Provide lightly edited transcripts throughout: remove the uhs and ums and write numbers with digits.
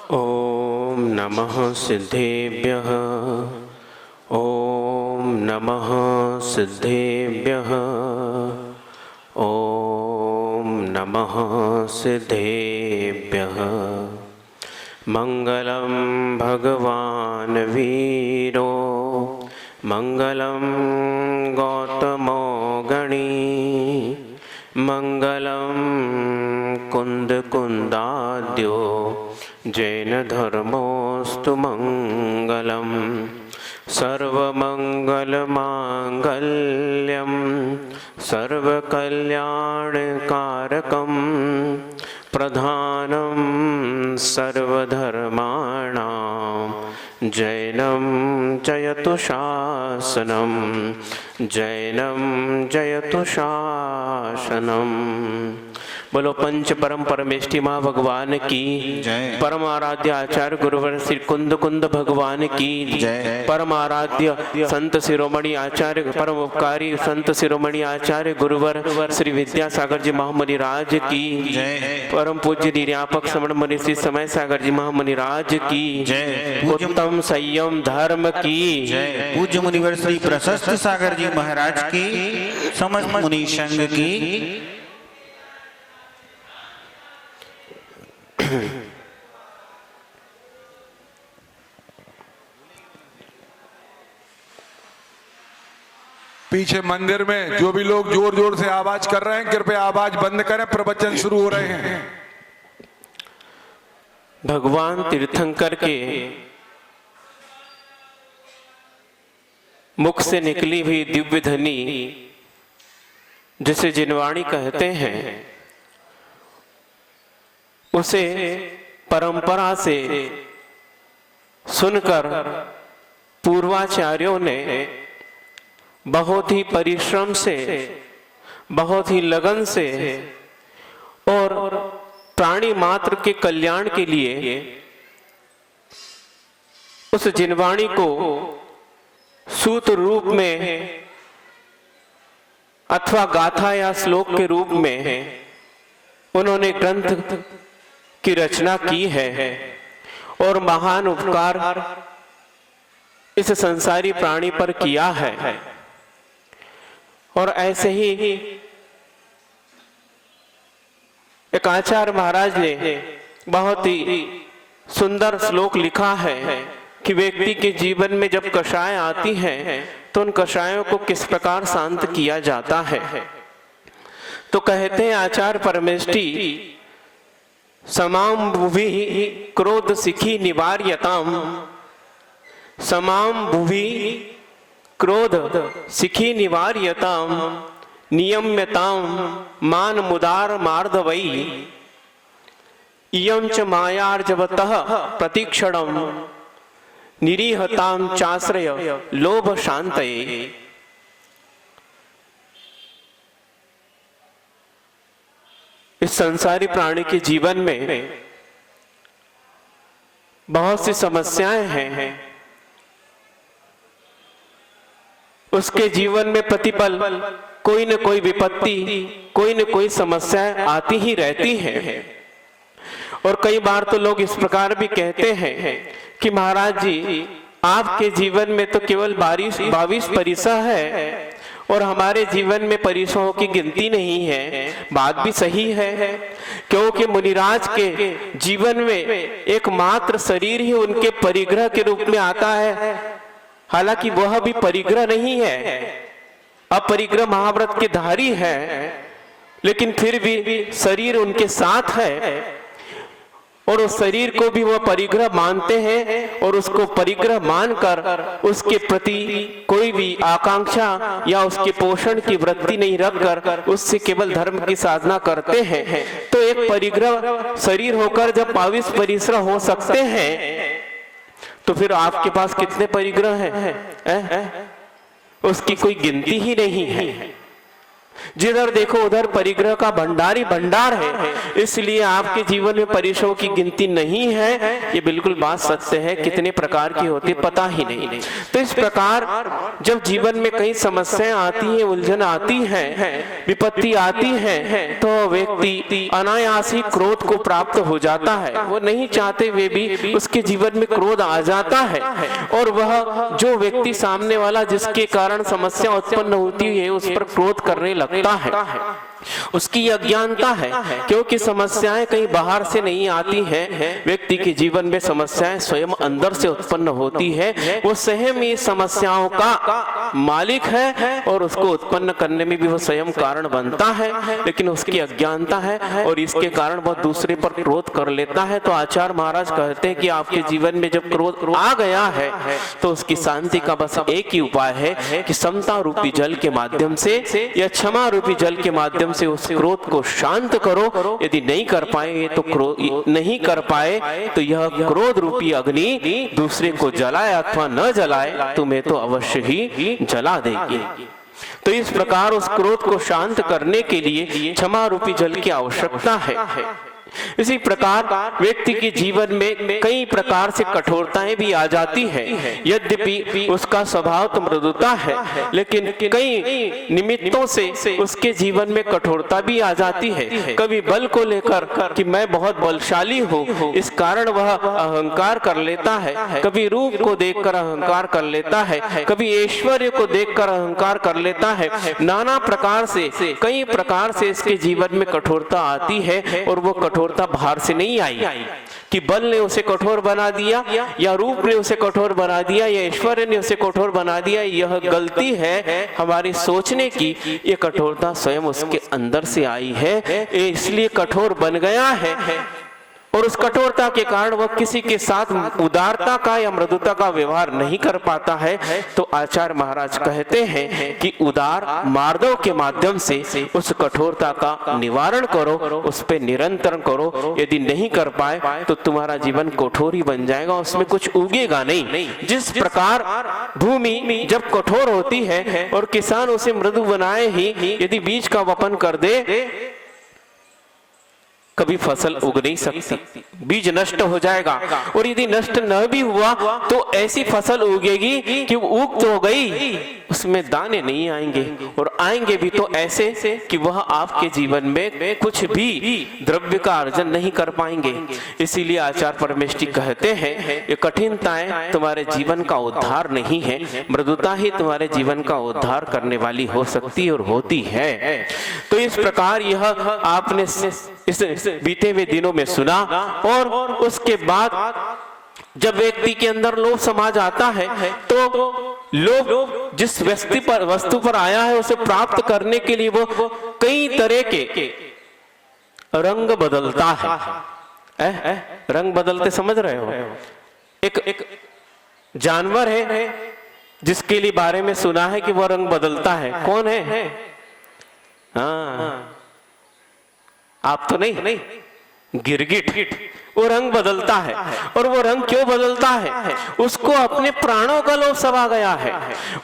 ॐ नमः सिद्धेभ्यः। ॐ नमः सिद्धेभ्यः। ॐ नमः सिद्धेभ्यः। मङ्गलं भगवान् वीरो मङ्गलं गौतमो गणी मङ्गलं कुन्दकुन्दाद्यो जैनधर्मोऽस्तु मङ्गलं सर्वमङ्गलमाङ्गल्यं सर्वकल्याणकारकं प्रधानं सर्वधर्माणां जैनं जयतु शासनं जैनं जयतु शासनम्। बोलो पंच परम परमेष्टि माँ भगवान की जय। परम आराध्य आचार्य गुरुवर श्री कुंद कुंद भगवान की जय। परम आराध्य संत शिरोमणि आचार्य परम उपकारी संत शिरोमणि आचार्य गुरुवर श्री विद्यासागर जी महामुनि राज की जय। परम पूज्य निर्यापक श्रवण मुनि श्री समय सागर जी महामुनि राज की जय। उत्तम संयम धर्म की जय। पूज्य मुनिवर श्री प्रशस्त सागर जी महाराज की समस्त मुनि संघ की। पीछे मंदिर में जो भी लोग जोर जोर से आवाज कर रहे हैं कृपया आवाज बंद करें, प्रवचन शुरू हो रहे हैं। भगवान तीर्थंकर के मुख से निकली हुई दिव्य ध्वनि जिसे जिनवाणी कहते हैं, उसे परंपरा से सुनकर पूर्वाचार्यों ने बहुत ही परिश्रम से, बहुत ही लगन से और प्राणी मात्र के कल्याण के लिए उस जिनवाणी को सूत्र रूप में अथवा गाथा या श्लोक के रूप में उन्होंने ग्रंथ की रचना की है और महान उपकार इस संसारी प्राणी पर किया है। और ऐसे ही एक आचार्य महाराज ने बहुत ही सुंदर श्लोक लिखा है कि व्यक्ति के जीवन में जब कषाय आती है तो उन कषायों को किस प्रकार शांत किया जाता है। तो कहते हैं आचार्य परमेष्टि समाम भुवि क्रोध सिखी निवार्यताम समाम भुवि क्रोध सिखी निवार्यताम नियम्यताम मान मुदार मार्दवई इयं च मायार्जवतः प्रतीक्षणं निरीहताम चाश्रय लोभ शांतये। इस संसारी प्राणी के जीवन में बहुत सी समस्याएं हैं। उसके जीवन में प्रतिपल कोई न कोई विपत्ति, कोई न कोई समस्याएं आती ही रहती हैं। और कई बार तो लोग इस प्रकार भी कहते हैं कि महाराज जी आपके जीवन में तो केवल 22 परिसह है और हमारे जीवन में परिसहों की गिनती नहीं है। बात भी सही है, क्योंकि मुनिराज के जीवन में एकमात्र शरीर ही उनके परिग्रह के रूप में आता है। हालांकि वह भी परिग्रह नहीं है, अपरिग्रह महाव्रत के धारी है, लेकिन फिर भी शरीर उनके साथ है और उस शरीर को भी वह परिग्रह मानते हैं और उसको परिग्रह मानकर उसके प्रति कोई भी आकांक्षा या उसके पोषण की वृत्ति नहीं रखकर उससे केवल धर्म की साधना करते हैं। तो एक परिग्रह शरीर होकर जब 22 परिग्रह हो सकते हैं तो फिर आपके पास कितने परिग्रह हैं? उसकी कोई गिनती ही नहीं है। जिधर देखो उधर परिग्रह का भंडार ही भंडार है, इसलिए आपके जीवन में परीक्षाओं की गिनती नहीं है। ये बिल्कुल बात सत्य है। कितने प्रकार की होती पता ही नहीं। तो इस प्रकार जब जीवन में कई समस्याएं आती हैं, उलझन आती है, विपत्ति आती है, तो व्यक्ति अनायास ही क्रोध को प्राप्त हो जाता है। वो नहीं चाहते वे भी उसके जीवन में क्रोध आ जाता है, और वह जो व्यक्ति सामने वाला जिसके कारण समस्या उत्पन्न होती है उस पर क्रोध करने लगता है। उसकी अज्ञानता है, क्योंकि समस्याएं कहीं बाहर से नहीं आती हैं। व्यक्ति के जीवन में समस्याएं स्वयं अंदर से उत्पन्न होती है। वो स्वयं ही समस्याओं का मालिक है और उसको उत्पन्न करने में भी वो स्वयं कारण बनता है, लेकिन उसकी अज्ञानता है और इसके कारण वह दूसरे पर क्रोध कर लेता है। तो आचार्य महाराज कहते हैं कि आपके जीवन में जब क्रोध आ गया है तो उसकी शांति का बस एक ही उपाय है कि समता रूपी जल के माध्यम से या क्षमा रूपी जल के माध्यम से उस क्रोध को शांत करो। यदि नहीं कर पाए तो यह क्रोध रूपी अग्नि दूसरे को जलाए अथवा न जलाए, तुम्हें तो अवश्य ही जला देगी। तो इस प्रकार उस क्रोध को शांत करने के लिए क्षमा रूपी जल की आवश्यकता है। इसी प्रकार व्यक्ति के जीवन में कई प्रकार से कठोरताएं भी आ जाती है। यद्यपि उसका स्वभाव तो मृदुता है, लेकिन कई निमित्तों से उसके जीवन में कठोरता भी आ जाती है। कभी बल को लेकर कि मैं बहुत बलशाली हूँ, इस कारण वह अहंकार कर लेता है। कभी रूप को देखकर अहंकार कर लेता है, कभी ऐश्वर्य को देखकर अहंकार कर लेता है। नाना प्रकार से कई प्रकार से इसके जीवन में कठोरता आती है, और वो कठोरता बाहर से नहीं आई कि बल ने उसे कठोर बना दिया या रूप ने उसे कठोर बना दिया या ऐश्वर्य ने उसे कठोर बना दिया। यह गलती है हमारी सोचने की। ये कठोरता स्वयं उसके अंदर से आई है, इसलिए कठोर बन गया है, और उस कठोरता के कारण वह किसी के साथ उदारता का या मृदुता का व्यवहार नहीं कर पाता है। तो आचार्य महाराज कहते हैं कि उदार मार्गों के माध्यम से उस कठोरता का निवारण करो, उस पे निरंतर करो। यदि नहीं कर पाए तो तुम्हारा जीवन कठोर ही बन जाएगा, उसमें कुछ उगेगा नहीं। जिस प्रकार भूमि जब कठोर होती है और किसान उसे मृदु बनाए ही यदि बीज का वपन कर दे, कभी फसल उग नहीं सकती, बीज नष्ट हो जाएगा। और यदि नष्ट न भी हुआ तो ऐसी फसल उगेगी कि उग तो गई, उसमें दाने नहीं आएंगे, और आएंगे भी तो ऐसे कि वह आपके जीवन में कुछ भी द्रव्य का अर्जन नहीं कर पाएंगे। इसीलिए आचार्य परमेष्ठी कहते हैं ये कठिनताएं तुम्हारे जीवन का उद्धार नहीं है, मृदुता ही तुम्हारे जीवन का उद्धार करने वाली हो सकती और होती है। तो इस प्रकार यह आपने इस बीते हुए दिनों में सुना, और उसके बाद जब व्यक्ति के अंदर लोभ समा जाता है तो लोभ जिस वस्तु पर आया है उसे प्राप्त करने के लिए वो कई तरह के रंग बदलता है। रंग बदलते समझ रहे हो? एक जानवर है जिसके लिए बारे में सुना है कि वह रंग बदलता है। कौन है? हाँ, आप तो नहीं, गिरगिट। वो रंग बदलता है, और वो रंग क्यों बदलता है? उसको अपने प्राणों का लोभ समा गया है।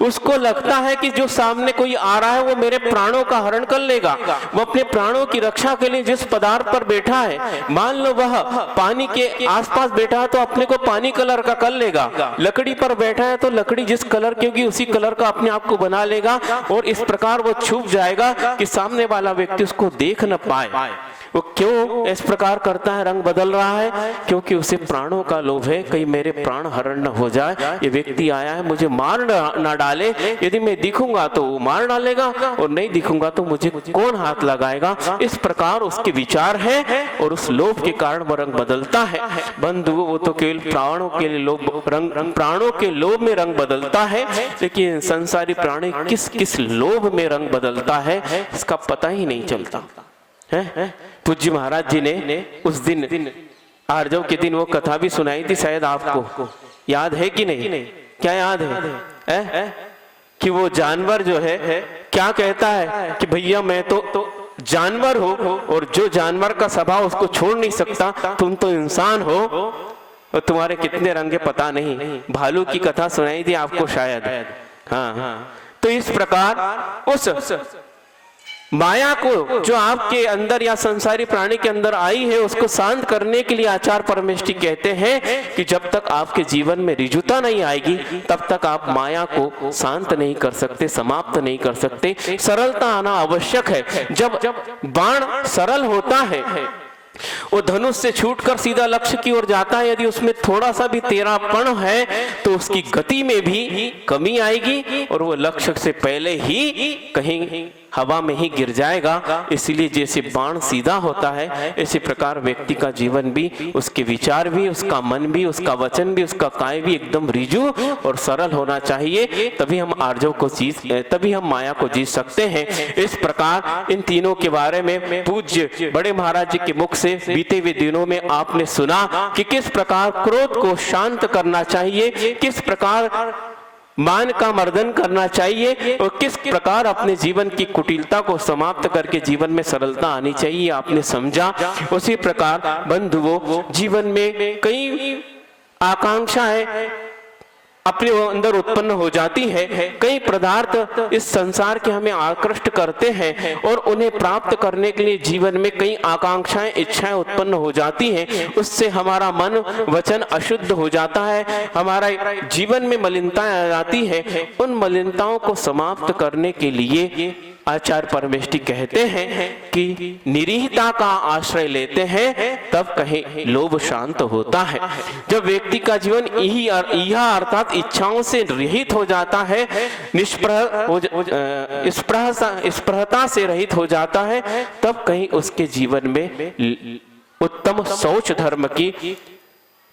उसको लगता है कि जो सामने कोई आ रहा है वो मेरे प्राणों का हरण कर लेगा। वो अपने प्राणों की रक्षा के लिए जिस पदार्थ पर बैठा है, मान लो वह पानी के आसपास बैठा है तो अपने को पानी कलर का कर लेगा। लकड़ी पर बैठा है तो लकड़ी जिस कलर की होगी उसी कलर का अपने आप को बना लेगा, और इस प्रकार वो छुप जाएगा कि सामने वाला व्यक्ति उसको देख न पाए। वो क्यों इस प्रकार करता है, रंग बदल रहा है? क्योंकि उसे प्राणों का लोभ है, कहीं मेरे प्राण हरण न हो जाए। ये व्यक्ति आया है मुझे मार ना डाले, यदि मैं दिखूंगा तो वो मार डालेगा, और नहीं दिखूंगा तो मुझे कौन हाथ लगाएगा। इस प्रकार उसके विचार है, और उस लोभ के कारण वो रंग बदलता है। बंधु, वो तो केवल प्राणों के लोभ प्राणों के लोभ में रंग बदलता है, लेकिन संसारी प्राणी किस किस लोभ में रंग बदलता है इसका पता ही नहीं चलता है। पूज्य महाराज जी ने उस दिन आर्जव के दिन वो कथा भी सुनाई थी, शायद आपको याद है कि नहीं? क्या याद है? कि वो जानवर जो है क्या कहता है कि भैया मैं तो जानवर हो, और जो जानवर का स्वभाव उसको छोड़ नहीं सकता, तुम तो इंसान हो और तुम्हारे कितने रंगे पता नहीं। भालू की कथा सुनाई थी आपको शायद। हाँ, तो इस प्रकार उस माया को जो आपके अंदर या संसारी प्राणी के अंदर आई है उसको शांत करने के लिए आचार्य परमेष्ठी कहते हैं कि जब तक आपके जीवन में ऋजुता नहीं आएगी तब तक आप माया को शांत नहीं कर सकते, समाप्त नहीं कर सकते। सरलता आना आवश्यक है। जब बाण सरल होता है वो धनुष से छूटकर सीधा लक्ष्य की ओर जाता है, यदि उसमें थोड़ा सा भी टेढ़ापन है तो उसकी गति में भी कमी आएगी और वो लक्ष्य से पहले ही कहीं हवा में ही गिर जाएगा। इसलिए जैसे बाण सीधा होता है इसी प्रकार व्यक्ति का जीवन भी, उसके विचार भी, उसका मन भी, उसका वचन भी, उसका काय भी एकदम ऋजु और सरल होना चाहिए। तभी हम माया को जीत सकते हैं। इस प्रकार इन तीनों के बारे में पूज्य बड़े महाराज जी के मुख से बीते हुए दिनों में आपने सुना कि किस प्रकार क्रोध को शांत करना चाहिए, किस प्रकार मान का मर्दन करना चाहिए और किस प्रकार अपने जीवन की कुटिलता को समाप्त करके जीवन में सरलता आनी चाहिए, आपने समझा। उसी प्रकार बंधुओं, जीवन में कई आकांक्षाएं अपने अंदर उत्पन्न हो जाती है, कई पदार्थ इस संसार के हमें आकृष्ट करते हैं और उन्हें प्राप्त करने के लिए जीवन में कई आकांक्षाएं, इच्छाएं उत्पन्न हो जाती हैं। उससे हमारा मन वचन अशुद्ध हो जाता है, हमारा जीवन में मलिनताएं आ जाती है। उन मलिनताओं को समाप्त करने के लिए आचार्य परमेष्ठी कहते हैं कि निरीहता का आश्रय लेते हैं तब कहीं लोभ शांत होता है। जब व्यक्ति का जीवन यह अर्थात इच्छाओं से रहित हो जाता है, स्पृहता से रहित हो जाता है, तब कहीं उसके जीवन में उत्तम शौच धर्म की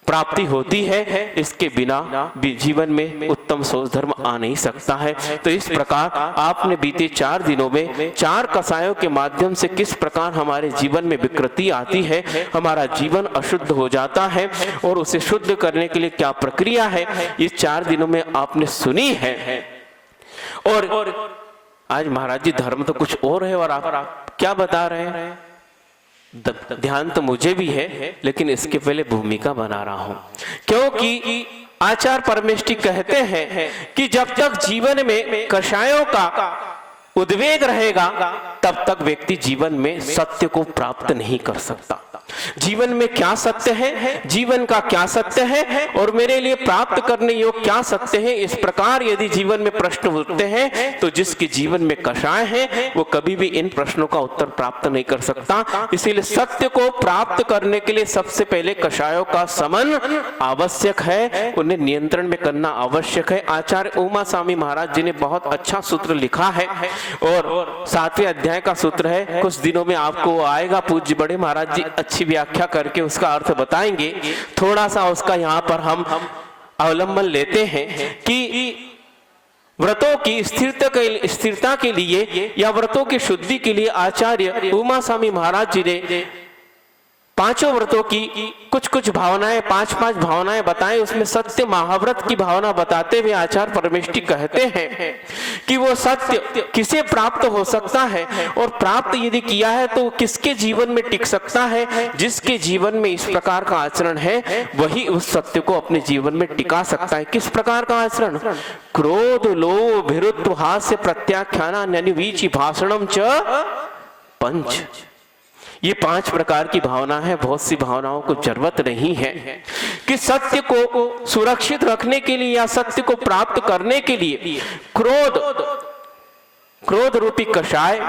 प्राप्ति होती है। इसके बिना जीवन में उत्तम शौच धर्म आ नहीं सकता है। तो इस प्रकार आपने बीते 4 दिनों में 4 कसायों के माध्यम से किस प्रकार हमारे जीवन में विकृति आती है, हमारा जीवन अशुद्ध हो जाता है और उसे शुद्ध करने के लिए क्या प्रक्रिया है, इस 4 दिनों में आपने सुनी है। और आज महाराज जी धर्म तो कुछ और है और आप क्या बता रहे हैं। ध्यान तो मुझे भी है लेकिन इसके पहले भूमिका बना रहा हूं, क्योंकि आचार्य परमेष्ठी कहते हैं कि जब तक जीवन में कषायों का उद्वेग रहेगा तब तक व्यक्ति जीवन में सत्य को प्राप्त नहीं कर सकता। जीवन में क्या सत्य है, जीवन का क्या सत्य है और मेरे लिए प्राप्त करने योग्य क्या सत्य है, इस प्रकार यदि जीवन में प्रश्न उठते हैं तो जिसके जीवन में कषाय है वो कभी भी इन प्रश्नों का उत्तर प्राप्त नहीं कर सकता। इसीलिए सत्य को प्राप्त करने के लिए सबसे पहले कषायों का समन आवश्यक है, उन्हें नियंत्रण में करना आवश्यक है। आचार्य उमा स्वामी महाराज जी ने बहुत अच्छा सूत्र लिखा है और 7वें अध्याय का सूत्र है, कुछ दिनों में आपको आएगा। पूज्य बड़े महाराज जी अच्छी व्याख्या करके उसका अर्थ बताएंगे। थोड़ा सा उसका यहाँ पर हम अवलंबन लेते हैं कि व्रतों की स्थिरता के लिए या व्रतों की शुद्धि के लिए आचार्य उमा स्वामी महाराज जी ने 5 व्रतों की कुछ भावनाएं, 5 भावनाएं बताएं। उसमें सत्य महाव्रत की भावना बताते हुए आचार्य परमेष्ठी कहते हैं कि वो सत्य किसे प्राप्त हो सकता है और प्राप्त यदि किया है तो किसके जीवन में टिक सकता है। जिसके जीवन में इस प्रकार का आचरण है वही उस सत्य को अपने जीवन में टिका सकता है। किस प्रकार का आचरण? क्रोध, लोभ, भीरुत्व, हास्य, प्रत्याख्याना, न्यनुवीचि भाषणम च पंच। ये 5 प्रकार की भावना है। बहुत सी भावनाओं को जरूरत नहीं है कि सत्य को सुरक्षित रखने के लिए या सत्य को प्राप्त करने के लिए क्रोध रूपी कषाय,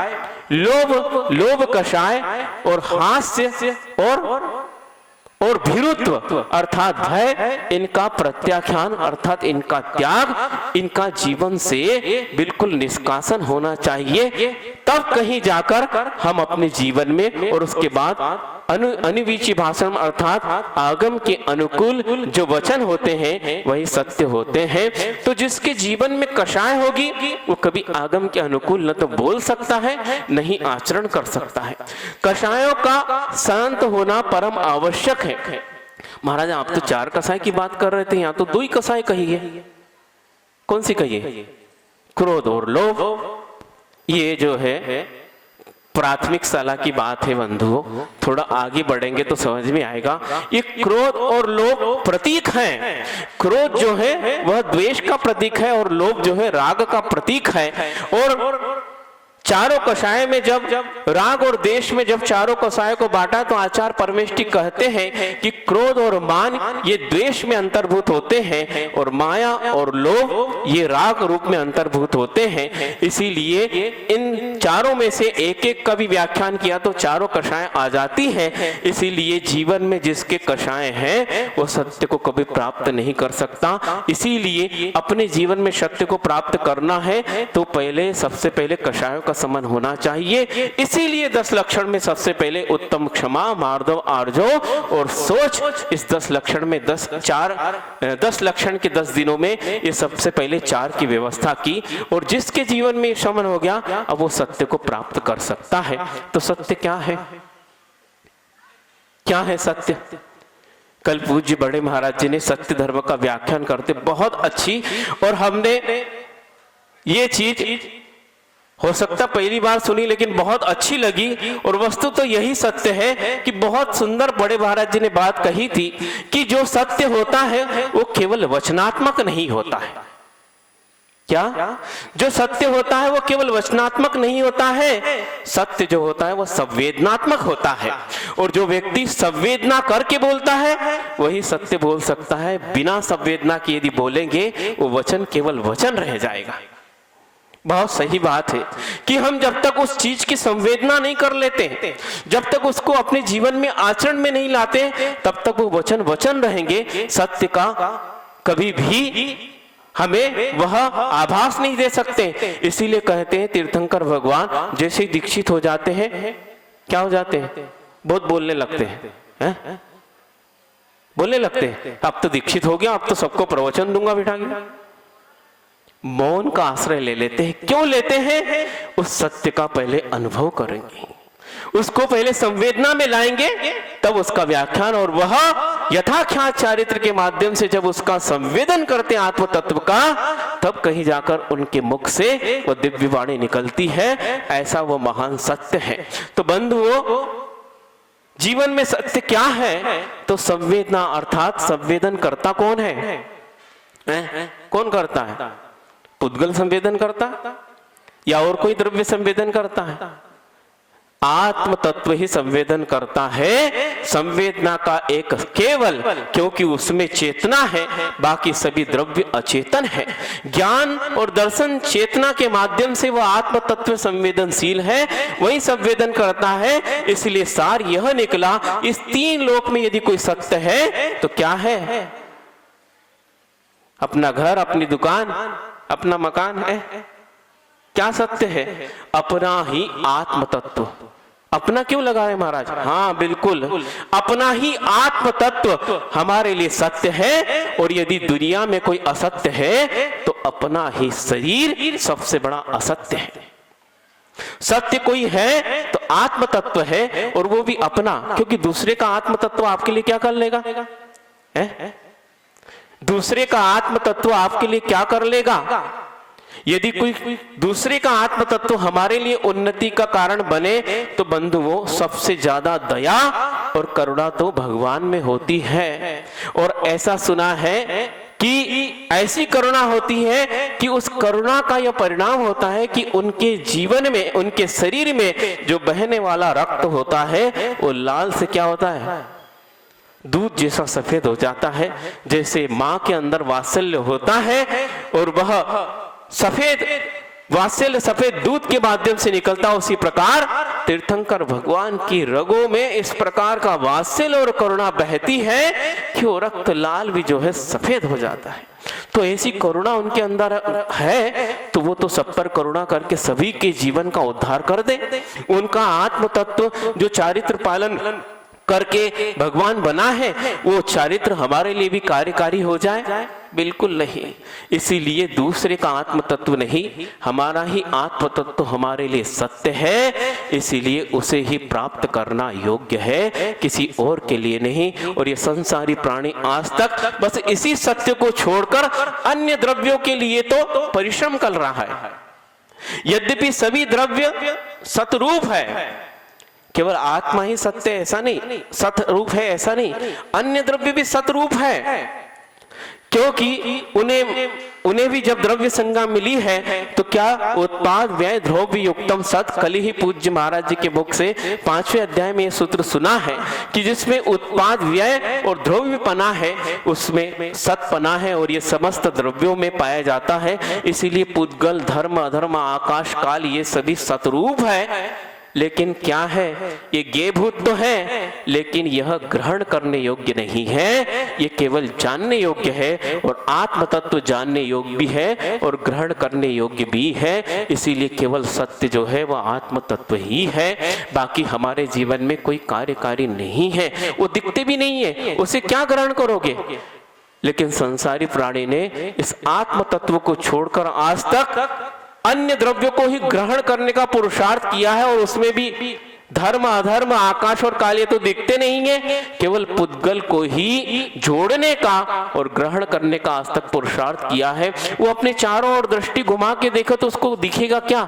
लोभ कषाय और हास्य और भीरुत्व अर्थात भय, इनका प्रत्याख्यान अर्थात इनका त्याग, इनका जीवन से बिल्कुल निष्कासन होना चाहिए। तब कहीं जाकर हम अपने जीवन में और उसके बाद अनुवीची भाषण अर्थात आगम के अनुकूल जो वचन होते हैं वही सत्य होते हैं। तो जिसके जीवन में कषाय होगी वो कभी आगम के अनुकूल न तो बोल सकता है न ही आचरण कर सकता है। कषायों का शांत होना परम आवश्यक है। महाराज आप तो 4 कसाय की बात कर रहे थे, यहाँ तो 2 ही कसाय कही है। कौन सी कही है? क्रोध और लोभ। ये जो है प्राथमिक शाला की बात है बंधुओं, थोड़ा आगे बढ़ेंगे तो समझ में आएगा। ये क्रोध और लोभ प्रतीक हैं। क्रोध जो है वह द्वेष का प्रतीक है और लोभ जो है राग का प्रतीक है। और चारों कषाय में जब राग और देश में जब चारों कषाय को बांटा तो आचार्य परमेष्टि कहते हैं कि क्रोध और मान ये द्वेष में अंतर्भूत होते हैं और माया और लोभ ये राग रूप में अंतर्भूत होते हैं। इसीलिए इन चारों में से एक एक का भी व्याख्यान किया तो चारों कषाय आ जाती हैं। इसीलिए जीवन में जिसके कषाय हैं वो सत्य को कभी प्राप्त नहीं कर सकता। इसीलिए अपने जीवन में सत्य को प्राप्त करना है तो पहले सबसे पहले कषायों का समन होना चाहिए। इसीलिए 10 लक्षण में सबसे पहले उत्तम, क्षमा, मार्दव, आर्जव और सोच, इस 10 लक्षण में 10 लक्षण के 10 दिनों में ये सबसे पहले 4 की व्यवस्था की। और जिसके जीवन में समन हो गया अब वो सत्य को प्राप्त कर सकता है। तो सत्य क्या है? क्या है सत्य? कल पूज्य बड़े महाराज जी ने सत्य धर्म का व्याख्यान करते बहुत अच्छी, और हमने ये चीज हो सकता पहली बार सुनी लेकिन बहुत अच्छी लगी। और वस्तु तो यही सत्य है कि बहुत सुंदर बड़े महाराज जी ने बात कही थी कि जो सत्य होता है वो केवल वचनात्मक नहीं होता है। क्या? जो सत्य होता है वो केवल वचनात्मक नहीं होता है, सत्य जो होता है वो संवेदनात्मक होता है। और जो व्यक्ति संवेदना करके बोलता है वही सत्य बोल सकता है। बिना संवेदना के यदि बोलेंगे वो वचन केवल वचन रह जाएगा। बहुत सही बात है कि हम जब तक उस चीज की संवेदना नहीं कर लेते, जब तक उसको अपने जीवन में आचरण में नहीं लाते, तब तक वो वचन वचन रहेंगे। सत्य का कभी भी हमें वह आभास नहीं दे सकते। इसीलिए कहते हैं तीर्थंकर भगवान जैसे दीक्षित हो जाते हैं क्या हो जाते हैं? बहुत बोलने लगते हैं, बोलने लगते हैं। अब तो दीक्षित हो गया, अब तो सबको प्रवचन दूंगा बिठा के। मौन का आश्रय ले लेते हैं। क्यों लेते हैं? उस सत्य का पहले अनुभव करेंगे, उसको पहले संवेदना में लाएंगे, तब उसका व्याख्यान और वह यथाख्यात चारित्र के माध्यम से जब उसका संवेदन करते आत्म तत्व का, तब कहीं जाकर उनके मुख से वह दिव्य वाणी निकलती है। ऐसा वो महान सत्य है। तो बंधुओं, जीवन में सत्य क्या है? तो संवेदना, अर्थात संवेदन करता कौन है? कौन करता है? पुद्गल संवेदन करता या और कोई द्रव्य संवेदन करता है? आत्म तत्व ही संवेदन करता है। संवेदना का एक केवल, क्योंकि उसमें चेतना है, बाकी सभी द्रव्य अचेतन है। ज्ञान और दर्शन चेतना के माध्यम से वह आत्म तत्व संवेदनशील है, वही संवेदन करता है। इसलिए सार यह निकला, इस 3 लोक में यदि कोई सत्य है तो क्या है? अपना घर, अपनी दुकान, अपना मकान है। क्या सत्य है? अपना ही आत्म तत्व। अपना क्यों लगा रहे महाराज? हाँ बिल्कुल, अपना ही आत्म तत्व हमारे लिए सत्य है। और यदि दुनिया में कोई असत्य है तो अपना ही शरीर सबसे बड़ा असत्य है। सत्य कोई है तो आत्म तत्व है, और वो भी अपना, क्योंकि दूसरे का आत्म तत्व आपके लिए क्या कर लेगा? दूसरे का आत्म तत्व आपके लिए क्या कर लेगा? यदि कोई दूसरे का आत्म तत्व हमारे लिए उन्नति का कारण बने तो बंधुओं, सबसे ज्यादा दया और करुणा तो भगवान में होती है। और ऐसा सुना है कि ऐसी करुणा होती है कि उस करुणा का यह परिणाम होता है कि उनके जीवन में, उनके शरीर में जो बहने वाला रक्त होता है वो लाल से क्या होता है? दूध जैसा सफेद हो जाता है। जैसे मां के अंदर वात्सल्य होता है और वह सफेद वात्सल्य सफेद दूध के माध्यम से निकलता, उसी प्रकार तीर्थंकर भगवान की रगों में इस प्रकार का वात्सल्य और करुणा बहती है कि वो रक्त लाल भी जो है सफेद हो जाता है। तो ऐसी करुणा उनके अंदर है तो वो तो सब पर करुणा करके सभी के जीवन का उद्धार कर दे। उनका आत्म तत्व जो चारित्र पालन करके भगवान बना है, वो चारित्र हमारे लिए भी कार्यकारी हो जाए? बिल्कुल नहीं। इसीलिए दूसरे का आत्म तत्व नहीं, हमारा ही आत्म तत्व हमारे लिए सत्य है। इसीलिए उसे ही प्राप्त करना योग्य है, किसी और के लिए नहीं। और ये संसारी प्राणी आज तक बस इसी सत्य को छोड़कर अन्य द्रव्यों के लिए तो परिश्रम कर रहा है। यद्यपि सभी द्रव्य सतरूप है, केवल आत्मा ही सत्य ऐसा नहीं, सतरूप है ऐसा नहीं, अन्य द्रव्य भी सतरूप है। क्योंकि उन्हें भी जब द्रव्य संज्ञा मिली है तो क्या उत्पाद व्यय द्रव्य युक्तम सत, कल ही पूज्य महाराज जी के मुख से 5वें अध्याय में ये सूत्र सुना है कि जिसमें उत्पाद व्यय और द्रव्य पना है उसमें सत पना है और ये समस्त द्रव्यों में पाया जाता है। इसीलिए पुद्गल धर्म अधर्म आकाश काल ये सभी सतरूप है। लेकिन क्या है, ये गेभूत तो है लेकिन यह ग्रहण करने योग्य नहीं है, ये केवल जानने योग्य है और आत्म तत्व जानने योग्य भी है और ग्रहण करने योग्य भी है। इसीलिए केवल सत्य जो है वह आत्म तत्व ही है, बाकी हमारे जीवन में कोई कार्यकारी नहीं है, वो दिखते भी नहीं है, उसे क्या ग्रहण करोगे। लेकिन संसारी प्राणी ने इस आत्म तत्व को छोड़कर आज तक अन्य द्रव्यों को ही ग्रहण करने का पुरुषार्थ किया है और उसमें भी धर्म अधर्म आकाश और काल ये तो दिखते नहीं है, केवल पुद्गल को ही जोड़ने का और ग्रहण करने का आज तक पुरुषार्थ किया है। वो अपने चारों ओर दृष्टि घुमा के देखो तो उसको दिखेगा क्या,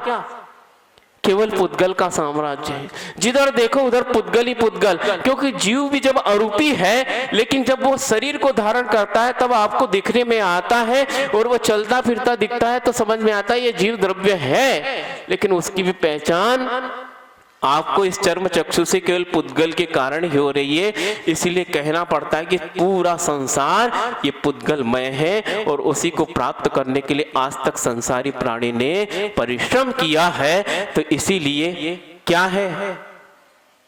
केवल पुद्गल का साम्राज्य है। जिधर देखो उधर पुद्गल ही पुद्गल, क्योंकि जीव भी जब अरूपी है लेकिन जब वो शरीर को धारण करता है तब आपको दिखने में आता है और वो चलता फिरता दिखता है तो समझ में आता है ये जीव द्रव्य है, लेकिन उसकी भी पहचान आपको इस चर्म चक्षु से केवल पुद्गल के कारण ही हो रही है। इसीलिए कहना पड़ता है कि पूरा संसार ये पुद्गलमय है और उसी को प्राप्त करने के लिए आज तक संसारी प्राणी ने परिश्रम किया है। तो इसीलिए क्या है,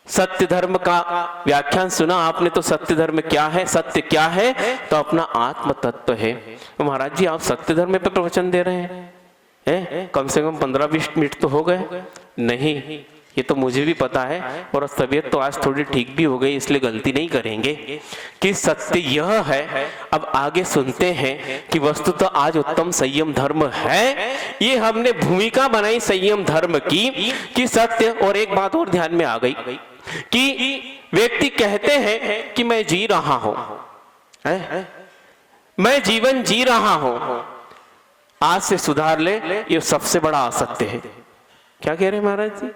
सत्य धर्म का व्याख्यान सुना आपने, तो सत्य धर्म क्या है, सत्य क्या है, तो अपना आत्म तत्व है। तो महाराज जी आप सत्य धर्म पे प्रवचन दे रहे हैं, कम से कम 15-20 मिनट तो हो गए। नहीं, ये तो मुझे भी पता है और तबीयत तो आज थोड़ी ठीक भी हो गई, इसलिए गलती नहीं करेंगे कि सत्य यह है। अब आगे सुनते हैं कि वस्तु तो आज उत्तम संयम धर्म है, ये हमने भूमिका बनाई संयम धर्म की कि सत्य। और एक बात और ध्यान में आ गई कि व्यक्ति कहते हैं कि मैं जी रहा हूं, मैं जीवन जी रहा हूं, आज से सुधार ले, ये सबसे बड़ा असत्य है। क्या कह रहे हैं महाराज जी,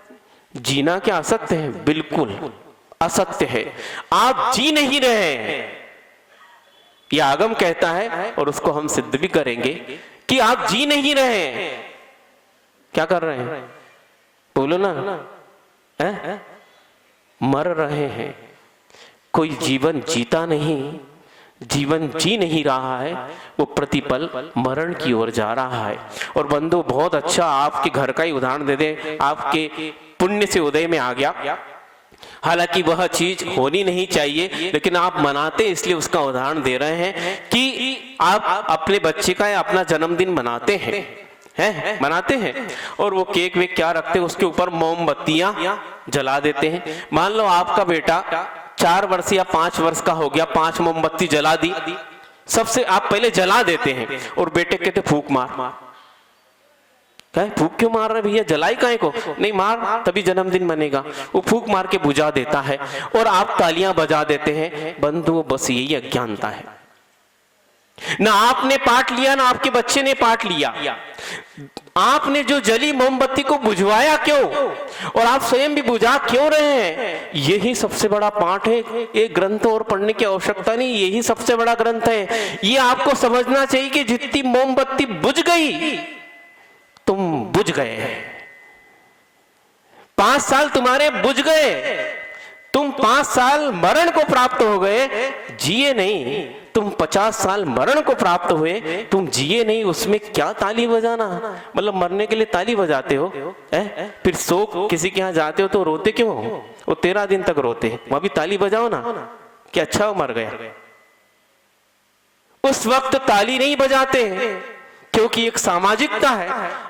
जीना क्या असत्य है? बिल्कुल असत्य है, आप जी नहीं रहे हैं। यह आगम कहता है और उसको हम सिद्ध भी करेंगे कि आप जी नहीं रहे हैं। क्या कर रहे हैं बोलो ना, है? मर रहे हैं। कोई जीवन जीता नहीं, जीवन जी नहीं रहा है, वो प्रतिपल मरण की ओर जा रहा है। और बंधु बहुत अच्छा आपके घर का ही उदाहरण दे दे, आपके पुण्य से उदय में आ गया, हालांकि वह चीज होनी नहीं चाहिए लेकिन आप मनाते इसलिए उसका उदाहरण दे रहे हैं कि आप अपने बच्चे का या अपना जन्मदिन मनाते हैं, मनाते हैं और वो केक वेक क्या रखते हैं, उसके ऊपर मोमबत्तियां जला देते हैं। मान लो आपका बेटा 4 वर्ष या 5 वर्ष का हो गया, 5 मोमबत्ती जला दी, सबसे आप पहले जला देते हैं और बेटे कहते फूंक मार। कहे फूंक क्यों मार रहे भैया, जलाई काहे को? नहीं मार, तभी जन्मदिन मनेगा। वो फूंक मार के बुझा देता है और आप तालियां बजा देते हैं। बंधु बस यही अज्ञानता है, ना आपने पाठ लिया ना आपके बच्चे ने पाठ लिया। आपने जो जली मोमबत्ती को बुझवाया क्यों और आप स्वयं भी बुझा क्यों रहे हैं, यही सबसे बड़ा पाठ है। एक ग्रंथ और पढ़ने की आवश्यकता नहीं, यही सबसे बड़ा ग्रंथ है। ये आपको समझना चाहिए कि जितनी मोमबत्ती बुझ गई तुम बुझ गए, 5 साल तुम्हारे बुझ गए, तुम 5 साल मरण को प्राप्त हो गए, जिए नहीं। तुम 50 साल मरण को प्राप्त हुए, तुम जिए नहीं, उसमें क्या ताली बजाना? मतलब मरने के लिए ताली बजाते हो, फिर शोक किसी के यहाँ जाते हो तो रोते क्यों हो? वो 13 दिन तक रोते, वहां भी ताली बजाओ ना कि अच्छा वो मर गया। उस वक्त ताली नहीं बजाते क्योंकि एक सामाजिकता है।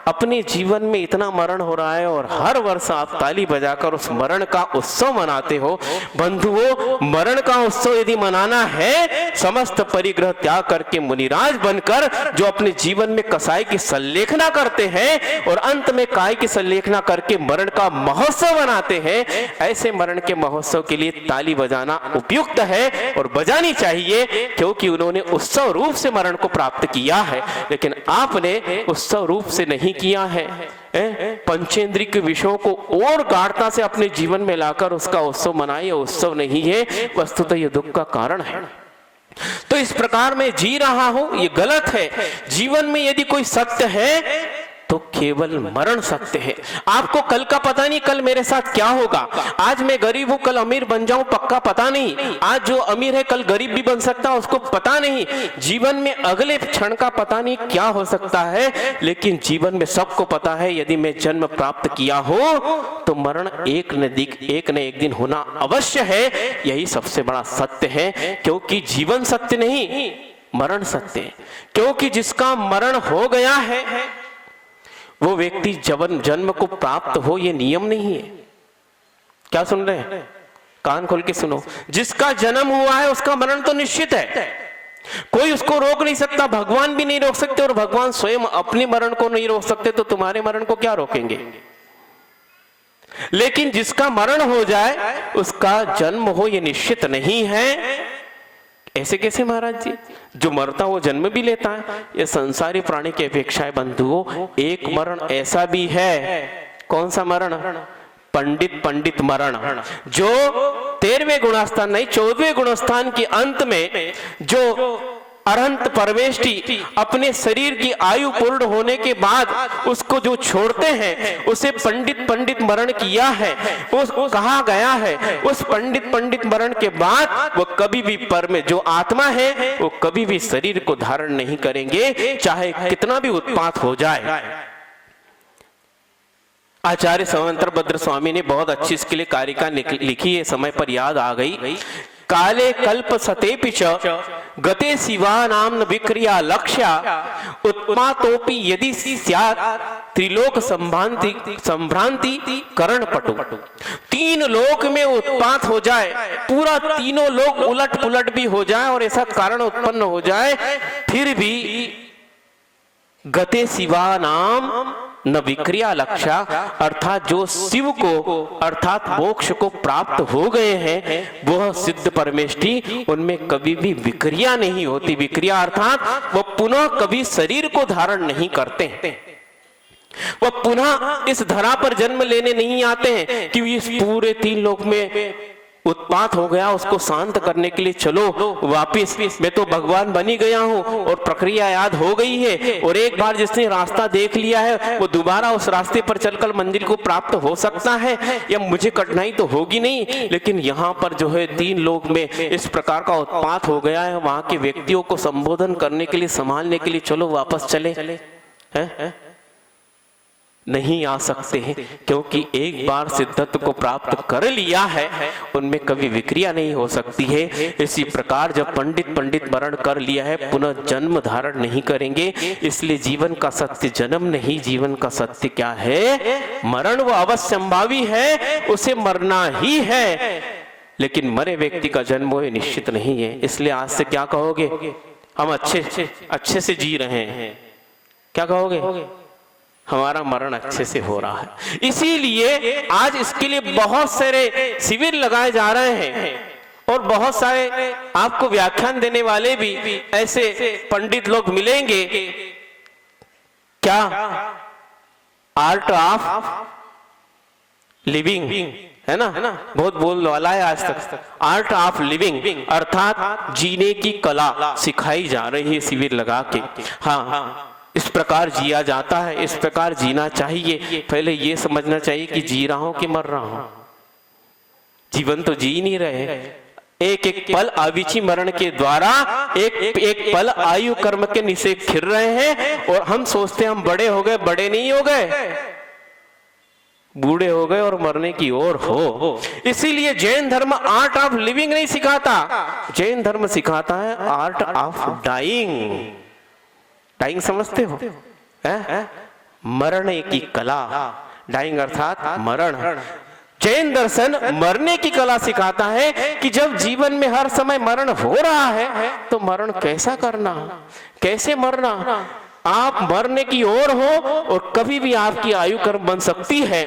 अपने जीवन में इतना मरण हो रहा है और हर वर्ष आप ताली बजाकर उस मरण का उत्सव मनाते हो। बंधुओं, मरण का उत्सव यदि मनाना है, समस्त परिग्रह त्याग करके मुनिराज बनकर जो अपने जीवन में कसाई की संलेखना करते हैं और अंत में काय की संलेखना करके मरण का महोत्सव मनाते हैं, ऐसे मरण के महोत्सव के लिए ताली बजाना उपयुक्त है और बजानी चाहिए, क्योंकि उन्होंने उत्सव रूप से मरण को प्राप्त किया है। लेकिन आपने उत्सव रूप से नहीं किया है, पंचेंद्रिय के विषयों को और गाढ़ता से अपने जीवन में लाकर उसका उत्सव मनाइए। उत्सव नहीं है, वस्तुतः यह दुख का कारण है। तो इस प्रकार मैं जी रहा हूं, ये गलत है। जीवन में यदि कोई सत्य है तो केवल मरण सत्य है। आपको कल का पता नहीं, कल मेरे साथ क्या होगा। आज मैं गरीब हूं, कल अमीर बन जाऊं, पक्का पता नहीं। आज जो अमीर है कल गरीब भी बन सकता है, उसको पता नहीं। जीवन में अगले क्षण का पता नहीं क्या हो सकता है, लेकिन जीवन में सबको पता है यदि मैं जन्म प्राप्त किया हो तो मरण एक न एक दिन होना अवश्य है। यही सबसे बड़ा सत्य है, क्योंकि जीवन सत्य नहीं, मरण सत्य है। क्योंकि जिसका मरण हो गया है वो व्यक्ति जन्म को प्राप्त हो, ये नियम नहीं है। क्या सुन रहे हैं? कान खोल के सुनो। जिसका जन्म हुआ है उसका मरण तो निश्चित है, कोई उसको रोक नहीं सकता, भगवान भी नहीं रोक सकते, और भगवान स्वयं अपने मरण को नहीं रोक सकते तो तुम्हारे मरण को क्या रोकेंगे। लेकिन जिसका मरण हो जाए उसका जन्म हो ये निश्चित नहीं है। ऐसे कैसे महाराज जी? जो मरता वो जन्म भी लेता है। ये संसारी प्राणी की अपेक्षा है बंधुओं। एक मरण ऐसा भी है, कौन सा मरण? पंडित मरण, जो 13वें गुणस्थान नहीं 14वें गुणस्थान के अंत में जो अरहंत परमेष्टि अपने शरीर की आयु पूर्ण होने के बाद उसको जो छोड़ते हैं उसे पंडित मरण किया है, कहा गया है। उस पंडित मरण के बाद वो कभी भी पर में जो आत्मा है वो कभी भी शरीर को धारण नहीं करेंगे, चाहे कितना भी उत्पात हो जाए। आचार्य समंतरभद्र स्वामी ने बहुत अच्छी इसके लिए कारिका लिखी है, समय पर याद आ गई। काले कल्प सतेपि च गते शिवानां न विक्रिया लक्ष्या उत्पातोपि यदि स्यात् त्रिलोक संभ्रांति करण पटु। 3 लोक में उत्पात हो जाए, पूरा तीनों लोक उलट पुलट भी हो जाए और ऐसा कारण उत्पन्न हो जाए, फिर भी गते शिवानां न विक्रिया लक्ष्या, अर्थात जो शिव को अर्थात मोक्ष को प्राप्त हो गए हैं वह सिद्ध परमेष्टि, उनमें कभी भी विक्रिया नहीं होती। विक्रिया अर्थात वह पुनः कभी शरीर को धारण नहीं करते, वह पुनः इस धरा पर जन्म लेने नहीं आते हैं कि इस पूरे 3 लोक में उत्पात हो गया, उसको शांत करने के लिए चलो वापिस, मैं तो भगवान बनी गया हूं और प्रक्रिया याद हो गई है। और एक बार जिसने रास्ता देख लिया है वो दोबारा उस रास्ते पर चलकर मंजिल को प्राप्त हो सकता है, या मुझे कठिनाई तो होगी नहीं। लेकिन यहाँ पर जो है 3 लोक में इस प्रकार का उत्पात हो गया है, वहां के व्यक्तियों को संबोधन करने के लिए, संभालने के लिए चलो वापस चले हैं? नहीं आ सकते हैं, क्योंकि एक बार सिद्धत्व को प्राप्त कर लिया है उनमें कभी विक्रिया नहीं हो सकती है। इसी प्रकार जब पंडित मरण कर लिया है पुनः जन्म धारण नहीं करेंगे। इसलिए जीवन का सत्य जन्म नहीं, जीवन का सत्य क्या है? मरण। वो अवश्यंभावी है, उसे मरना ही है, लेकिन मरे व्यक्ति का जन्म वो निश्चित नहीं है। इसलिए आज से क्या कहोगे? हम अच्छे से जी रहे हैं। क्या कहोगे? हमारा मरण अच्छे से हो रहा है। इसीलिए आज इसके लिए बहुत सारे शिविर लगाए जा रहे हैं और बहुत सारे आपको व्याख्यान देने वाले भी ऐसे पंडित लोग मिलेंगे। क्या? आर्ट ऑफ लिविंग है ना, बहुत बोल वाला है आज तक। आर्ट ऑफ लिविंग अर्थात जीने की कला सिखाई जा रही है शिविर लगा के। हाँ, इस प्रकार जिया जाता है, इस प्रकार जीना चाहिए। पहले ये समझना चाहिए कि जी रहा हूं कि मर रहा हूं। जीवन तो जी नहीं रहे, एक पल आविची मरण के द्वारा एक पल आयु कर्म के नीचे खिर रहे हैं और हम सोचते हैं हम बड़े हो गए। बड़े नहीं हो गए, बूढ़े हो गए और मरने की ओर हो। इसीलिए जैन धर्म आर्ट ऑफ लिविंग नहीं सिखाता, जैन धर्म सिखाता है आर्ट ऑफ डाइंग। डाइंग समझते हो? मरने की कला, डाइंग अर्थात मरण। जैन दर्शन मरने की कला सिखाता है कि जब जीवन में हर समय मरण हो रहा है तो मरण कैसा करना, कैसे मरना। आप मरने की ओर हो और कभी भी आपकी आयु कर्म बन सकती है।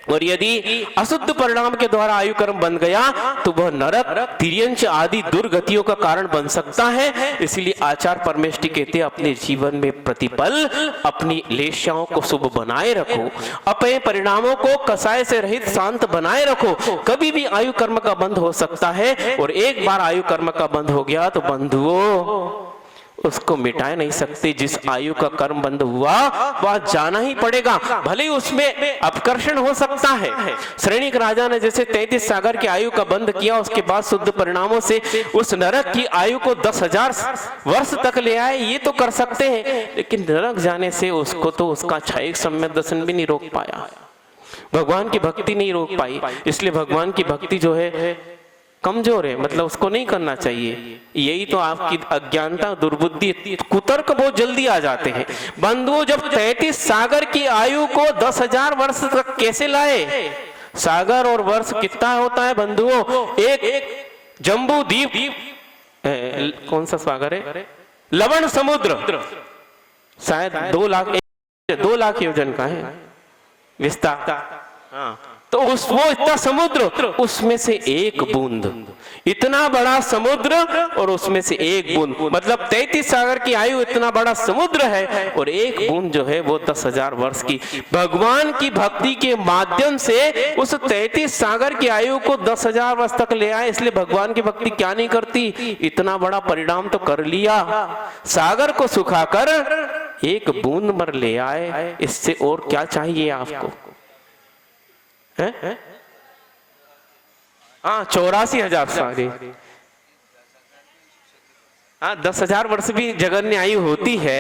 और यदि अशुद्ध परिणाम के द्वारा आयु कर्म बन गया तो वह नरक, तिर्यंच आदि दुर्गतियों का कारण बन सकता है। इसलिए आचार्य परमेष्ठी कहते हैं अपने जीवन में प्रतिपल अपनी लेशाओं को शुभ बनाए रखो, अपने परिणामों को कसाय से रहित शांत बनाए रखो। कभी भी आयु कर्म का बंध हो सकता है और एक बार आयु कर्म का बंध हो गया तो बंधुओं उसको मिटा नहीं सकते। जिस आयु का कर्म बंद हुआ वह जाना ही पड़ेगा, भले ही उसमें अपकर्षण हो सकता है। श्रेणिक राजा ने जैसे 33 सागर की आयु का बंद किया, उसके बाद शुद्ध परिणामों से उस नरक की आयु को 10,000 वर्ष तक ले आए, ये तो कर सकते हैं। लेकिन नरक जाने से उसको तो उसका क्षयिक सम्यक दर्शन भी नहीं रोक पाया, भगवान की भक्ति नहीं रोक पाई। इसलिए भगवान की भक्ति जो है कमजोर है, मतलब उसको नहीं करना चाहिए। यही तो आपकी अज्ञानता, दुर्बुद्धि, कुतर्क बहुत जल्दी आ जाते हैं। बंधुओं जब 33 सागर की आयु को 10,000 वर्ष तक कैसे लाए? सागर और वर्ष कितना होता है बंधुओं? एक जम्बू द्वीप, कौन सा सागर है? लवण समुद्र, शायद 2 लाख योजन का है विस्तार। हाँ, तो वो इतना समुद्र, उसमें से एक बूंद, इतना बड़ा समुद्र और उसमें से एक बूंद, मतलब 33 सागर की आयु इतना बड़ा समुद्र है और एक बूंद जो है वो 10,000 वर्ष की। भगवान की भक्ति के माध्यम से उस 33 सागर की आयु को 10,000 वर्ष तक ले आए। इसलिए भगवान की भक्ति क्या नहीं करती, इतना बड़ा परिणाम तो कर लिया, सागर को सुखाकर एक बूंद मर ले आए। इससे और क्या चाहिए आपको? 84,000 साल, 10,000 वर्ष भी जगन्य आयु होती है,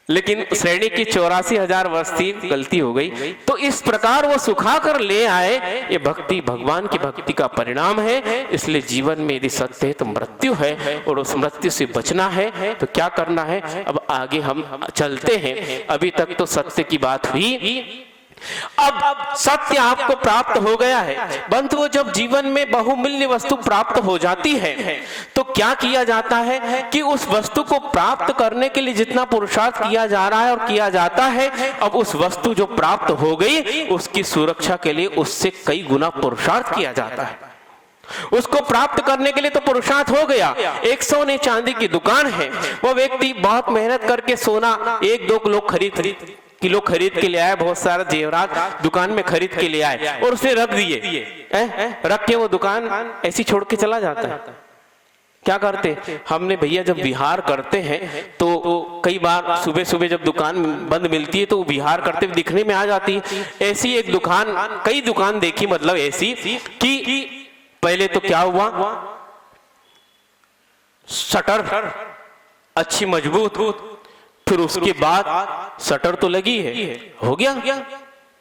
लेकिन श्रेणी की 84,000 वर्ष थी, गलती हो गई। तो इस प्रकार वो सुखा कर ले आए। ये भक्ति भगवान की भक्ति का परिणाम है। इसलिए जीवन में यदि सत्य है तो मृत्यु है और उस मृत्यु से बचना है तो क्या करना है? अब आगे हम चलते हैं। अभी तक तो सत्य की बात हुई, अब सत्य आपको प्राप्त हो गया है। बंधुओं जब जीवन में बहुमूल्य वस्तु प्राप्त हो जाती है तो क्या किया जाता है कि उस वस्तु को प्राप्त करने के लिए जितना पुरुषार्थ किया जा रहा है और किया जाता है, अब उस वस्तु जो प्राप्त हो गई उसकी सुरक्षा के लिए उससे कई गुना पुरुषार्थ किया जाता है। उसको प्राप्त करने के लिए तो पुरुषार्थ हो गया। एक सोने चांदी की दुकान है, वो व्यक्ति बहुत मेहनत करके सोना 1-2 किलो खरीद के ले आया, बहुत सारा जेवरात दुकान में खरीद के ले आए और उसे रख दिए। रख के वो दुकान ऐसी छोड़ के चला जाता है। क्या करते हमने भैया, जब विहार करते हैं तो कई बार सुबह सुबह जब दुकान बंद मिलती है तो विहार करते हुए दिखने में आ जाती है। ऐसी एक दुकान, कई दुकान देखी, मतलब ऐसी कि पहले तो क्या हुआ, शटर अच्छी मजबूत, फिर उसके बाद शटर तो लगी है, हो गया,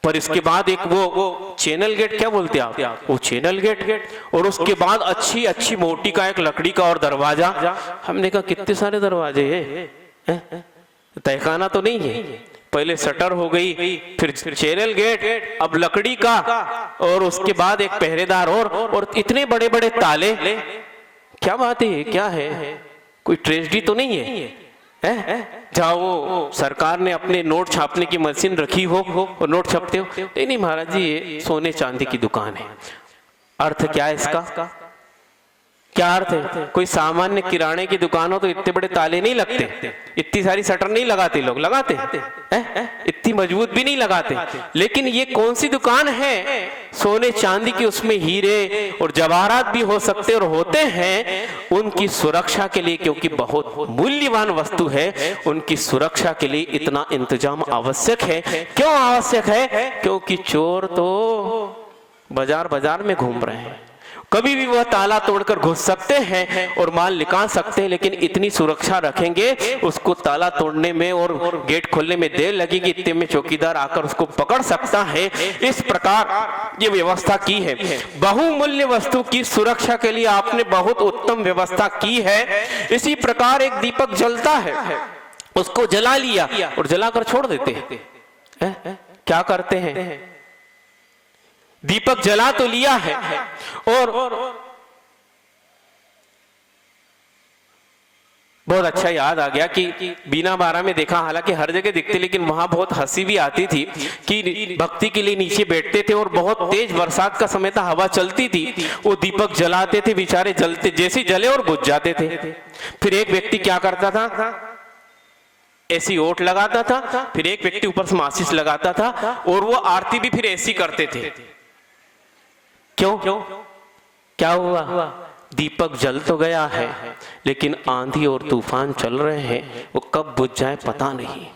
पर इसके बाद एक वो चैनल गेट, क्या बोलते हैं आप, वो चैनल गेट, और उसके बाद अच्छी मोटी का एक लकड़ी का और दरवाजा। हमने कहा कितने सारे दरवाजे हैं, तहखाना तो नहीं है। पहले शटर हो गई, फिर चैनल गेट, अब लकड़ी का, और उसके बाद एक पहरेदार और इतने बड़े बड़े ताले। क्या बात है, क्या है, कोई ट्रेजेडी तो नहीं है? जहाँ वो सरकार ने अपने नोट छापने की मशीन रखी हो और नोट छापते हो? नहीं महाराज जी, ये सोने चांदी की दुकान है। अर्थ क्या है इसका? क्या अर्थ है? कोई सामान्य किराने की दुकान हो तो इतने बड़े ताले नहीं लगते, इतनी सारी शटर नहीं लगाते लोग, लगाते इतनी मजबूत भी नहीं लगाते। लेकिन ये कौन सी दुकान है? सोने चांदी की, उसमें हीरे और जवाहरात भी हो सकते और होते हैं। उनकी सुरक्षा के लिए, क्योंकि बहुत मूल्यवान वस्तु है, उनकी सुरक्षा के लिए इतना इंतजाम आवश्यक है। क्यों आवश्यक है? क्योंकि चोर तो बाजार में घूम रहे हैं, कभी भी वह ताला तोड़कर घुस सकते हैं और माल निकाल सकते हैं। लेकिन इतनी सुरक्षा रखेंगे, उसको ताला तोड़ने में और गेट खोलने में देर लगेगी, इतने में चौकीदार आकर उसको पकड़ सकता है। इस प्रकार ये व्यवस्था की है। बहुमूल्य वस्तु की सुरक्षा के लिए आपने बहुत उत्तम व्यवस्था की है। इसी प्रकार एक दीपक जलता है, उसको जला लिया और जलाकर छोड़ देते हैं। क्या करते हैं? दीपक जला तो लिया है और बहुत अच्छा याद आ गया कि बीना बारा में देखा, हालांकि हर जगह दिखते, लेकिन वहां बहुत हंसी भी आती थी कि भक्ति के लिए नीचे बैठते थे और बहुत तेज बरसात का समय था, हवा चलती थी, वो दीपक जलाते थे, बेचारे जलते, जैसे जले और बुझ जाते थे। फिर एक व्यक्ति क्या करता था, ऐसी ओट लगाता था, फिर एक व्यक्ति ऊपर से माचिस लगाता था और वो आरती भी फिर ऐसी करते थे। क्यों? क्या हुआ? दीपक जल तो गया है, लेकिन आंधी और तूफान चल रहे हैं, वो कब बुझ जाए पता नहीं।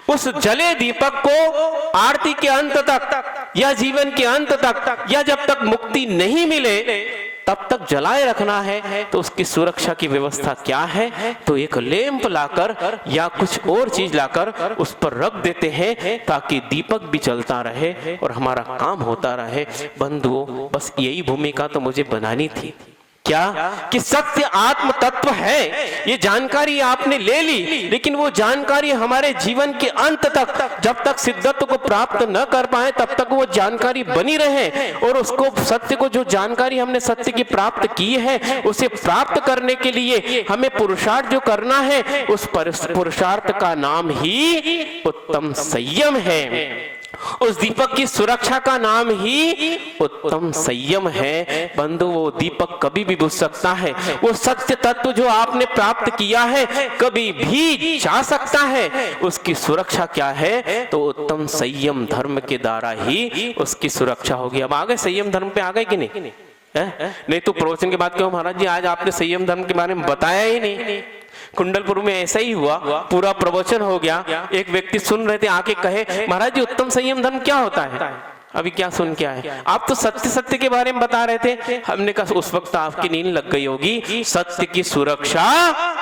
उस जले दीपक को आरती के अंत तक या जीवन के अंत तक या जब तक मुक्ति नहीं मिले तब तक जलाए रखना है। तो उसकी सुरक्षा की व्यवस्था क्या है? तो एक लैंप लाकर या कुछ और चीज लाकर उस पर रख देते हैं ताकि दीपक भी जलता रहे और हमारा काम होता रहे। बंधुओं, बस यही भूमिका तो मुझे बनानी थी। क्या? कि सत्य आत्म तत्व है, ये जानकारी आपने ले ली, लेकिन वो जानकारी हमारे जीवन के अंत तक, जब तक सिद्धत्व को प्राप्त न कर पाए तब तक वो जानकारी बनी रहे। और उसको सत्य को, जो जानकारी हमने सत्य की प्राप्त की है, उसे प्राप्त करने के लिए हमें पुरुषार्थ जो करना है, उस पुरुषार्थ का नाम ही उत्तम संयम है। उस दीपक की सुरक्षा का नाम ही उत्तम संयम है। बंधु, वो दीपक कभी भी बुझ सकता है। वो सत्य तत्व जो आपने प्राप्त किया है कभी भी जा सकता है। उसकी सुरक्षा क्या है? तो उत्तम संयम धर्म के द्वारा ही उसकी सुरक्षा होगी। अब आ गए संयम धर्म पे, आ गए कि नहीं? नहीं तो प्रवचन के बाद क्यों महाराज जी आज आपने संयम धर्म के बारे में बताया ही नहीं? कुंडलपुर में ऐसा ही हुआ, पूरा प्रवचन हो गया, एक व्यक्ति सुन रहे थे, आके कहे महाराज जी उत्तम संयम धर्म क्या होता है? अभी क्या सुन के आए? आप तो सत्य सत्य के बारे में बता रहे थे। हमने कहा उस वक्त आपकी नींद लग गई होगी। सत्य की सुरक्षा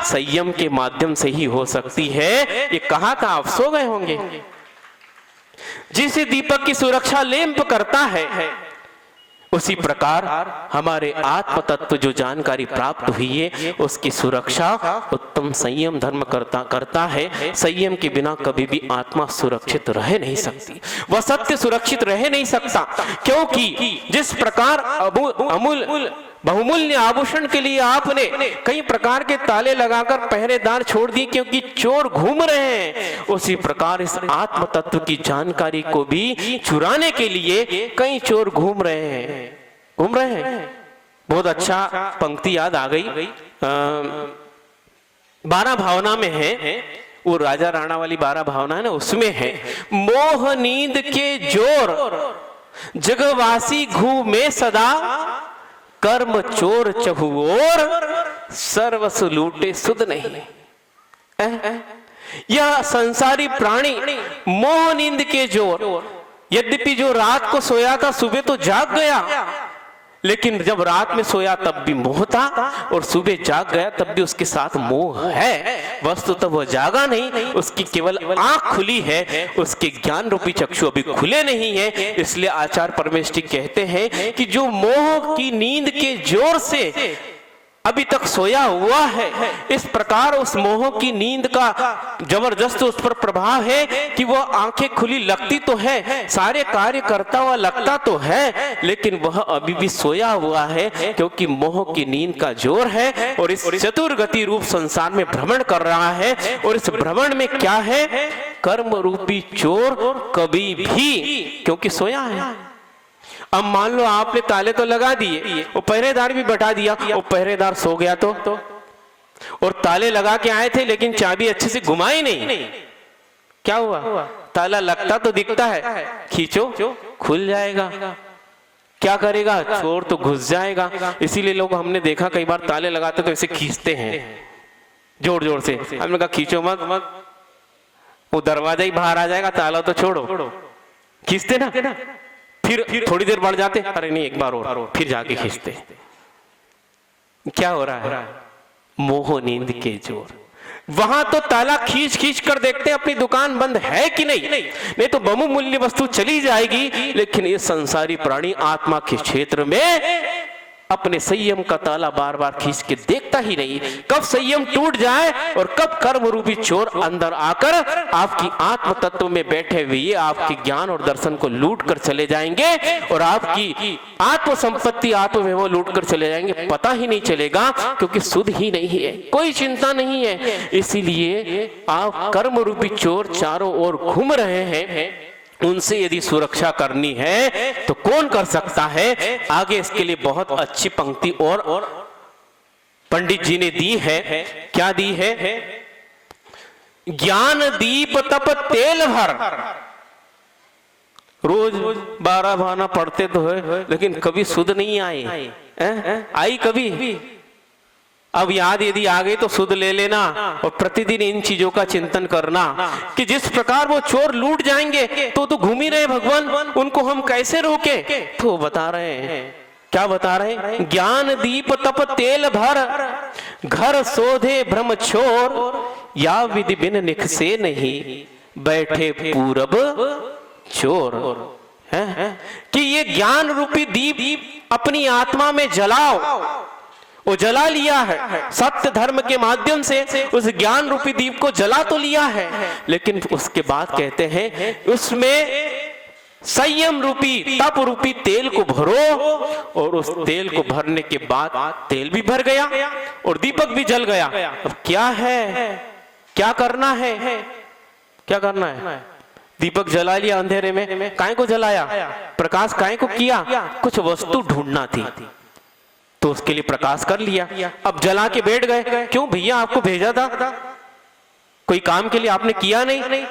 संयम के माध्यम से ही हो सकती है। ये कहा था, आप सो गए होंगे। जिसे दीपक की सुरक्षा लैंप करता है, उसी प्रकार हमारे आत्म तत्व जो जानकारी प्राप्त हुई है उसकी सुरक्षा उत्तम संयम धर्म करता है। संयम के बिना कभी भी आत्मा सुरक्षित रह नहीं सकती, वह सत्य सुरक्षित रह नहीं सकता। क्योंकि जिस प्रकार बहुमूल्य आभूषण के लिए आपने कई प्रकार के ताले लगाकर पहरेदार छोड़ दिए क्योंकि चोर घूम रहे हैं, उसी प्रकार इस आत्म तत्व की जानकारी को भी चुराने के लिए कई चोर घूम रहे हैं। बहुत अच्छा पंक्ति याद आ गई, 12 भावना में है, वो राजा राणा वाली 12 भावना है ना, उसमें है मोह नींद के जोर जगवासी घूमे सदा, कर्म चोर चहुओर सर्वसु लूटे सुध नहीं। यह संसारी प्राणी मोह नींद के जोर, यद्यपि जो रात को सोया था सुबह तो जाग गया, लेकिन जब रात में सोया तब भी मोह था और सुबह जाग गया तब भी उसके साथ मोह है। वस्तु तब वह जागा नहीं, उसकी केवल आंख खुली है, उसके ज्ञान रूपी चक्षु अभी खुले नहीं है। इसलिए आचार्य परमेष्ठी कहते हैं कि जो मोह की नींद के जोर से अभी तक सोया हुआ है, इस प्रकार उस मोह की नींद का जबरदस्त उस पर प्रभाव है कि वह आंखें खुली लगती तो है, सारे कार्य करता हुआ लगता तो है, लेकिन वह अभी भी सोया हुआ है क्योंकि मोह की नींद का जोर है और इस चतुर्गति रूप संसार में भ्रमण कर रहा है। और इस भ्रमण में क्या है? कर्म रूपी चोर कभी भी, क्योंकि सोया है। अब मान लो आपने ताले तो लगा दिए, वो पहरेदार भी बैठा दिया, वो पहरेदार सो गया तो और ताले लगा के आए थे लेकिन चाबी अच्छे से घुमाई नहीं, क्या हुआ? ताला लगता तो दिखता है, खींचो खुल जाएगा। क्या करेगा? चोर तो घुस जाएगा। इसीलिए लोग, हमने देखा कई बार ताले लगाते तो ऐसे खींचते हैं जोर जोर से। हमने कहा खींचो मत, वो दरवाजा ही बाहर आ जाएगा, ताला तो छोड़ो। खींचते ना, फिर थोड़ी देर बढ़ जाते, अरे नहीं एक बार और, फिर जाके खींचते। क्या हो रहा है? मोह नींद के जोर। वहां तो ताला खींच खींच कर देखते अपनी दुकान बंद है कि नहीं तो बहुमूल्य वस्तु चली जाएगी। लेकिन ये संसारी प्राणी आत्मा के क्षेत्र में अपने संयम का ताला बार बार खींच के देखता ही नहीं, कब संयम टूट जाए और कब कर्म रूपी चोर अंदर आकर आपकी आत्म तत्व में बैठे हुए आपके ज्ञान और दर्शन को लूट कर चले जाएंगे और आपकी आत्म संपत्ति आत्म वैभव लूट कर चले जाएंगे, पता ही नहीं चलेगा, क्योंकि सुध ही नहीं है, कोई चिंता नहीं है। इसीलिए आप कर्म रूपी चोर चारों ओर घूम रहे हैं, उनसे यदि सुरक्षा करनी है तो कौन कर सकता है? आगे इसके लिए बहुत अच्छी पंक्ति और पंडित जी ने दी है। क्या दी है? ज्ञान दीप तप तेल भर। रोज 12 भाना पढ़ते तो है, लेकिन कभी सुध नहीं आई कभी? अब याद यदि आ गई तो सुध ले लेना और प्रतिदिन इन चीजों का चिंतन करना कि जिस प्रकार वो चोर लूट जाएंगे तो घूम ही रहे भगवान, उनको हम कैसे रोके? तो बता रहे हैं, क्या बता रहे हैं? ज्ञान दीप तप तेल भर, घर शोधे ब्रह्म छोर, या विधि बिन निकसे नहीं, बैठे पूरब चोर। है कि ये ज्ञान रूपी दीप अपनी आत्मा में जलाओ, वो जला लिया है, सत्य धर्म के माध्यम से उस ज्ञान रूपी दीप को जला तो लिया है, लेकिन उसके बाद कहते हैं उसमें संयम रूपी तप रूपी तेल को भरो, और उस तेल को भरने के बाद तेल भी भर गया और दीपक भी जल गया। अब क्या है, क्या करना है? क्या करना है? दीपक जला लिया अंधेरे में, काहे को जलाया? प्रकाश काहे को किया? कुछ वस्तु ढूंढना थी तो उसके लिए प्रकाश कर लिया। अब जला के बैठ गए, क्यों भैया? आपको भेजा था, कोई काम के लिए आपने किया नहीं?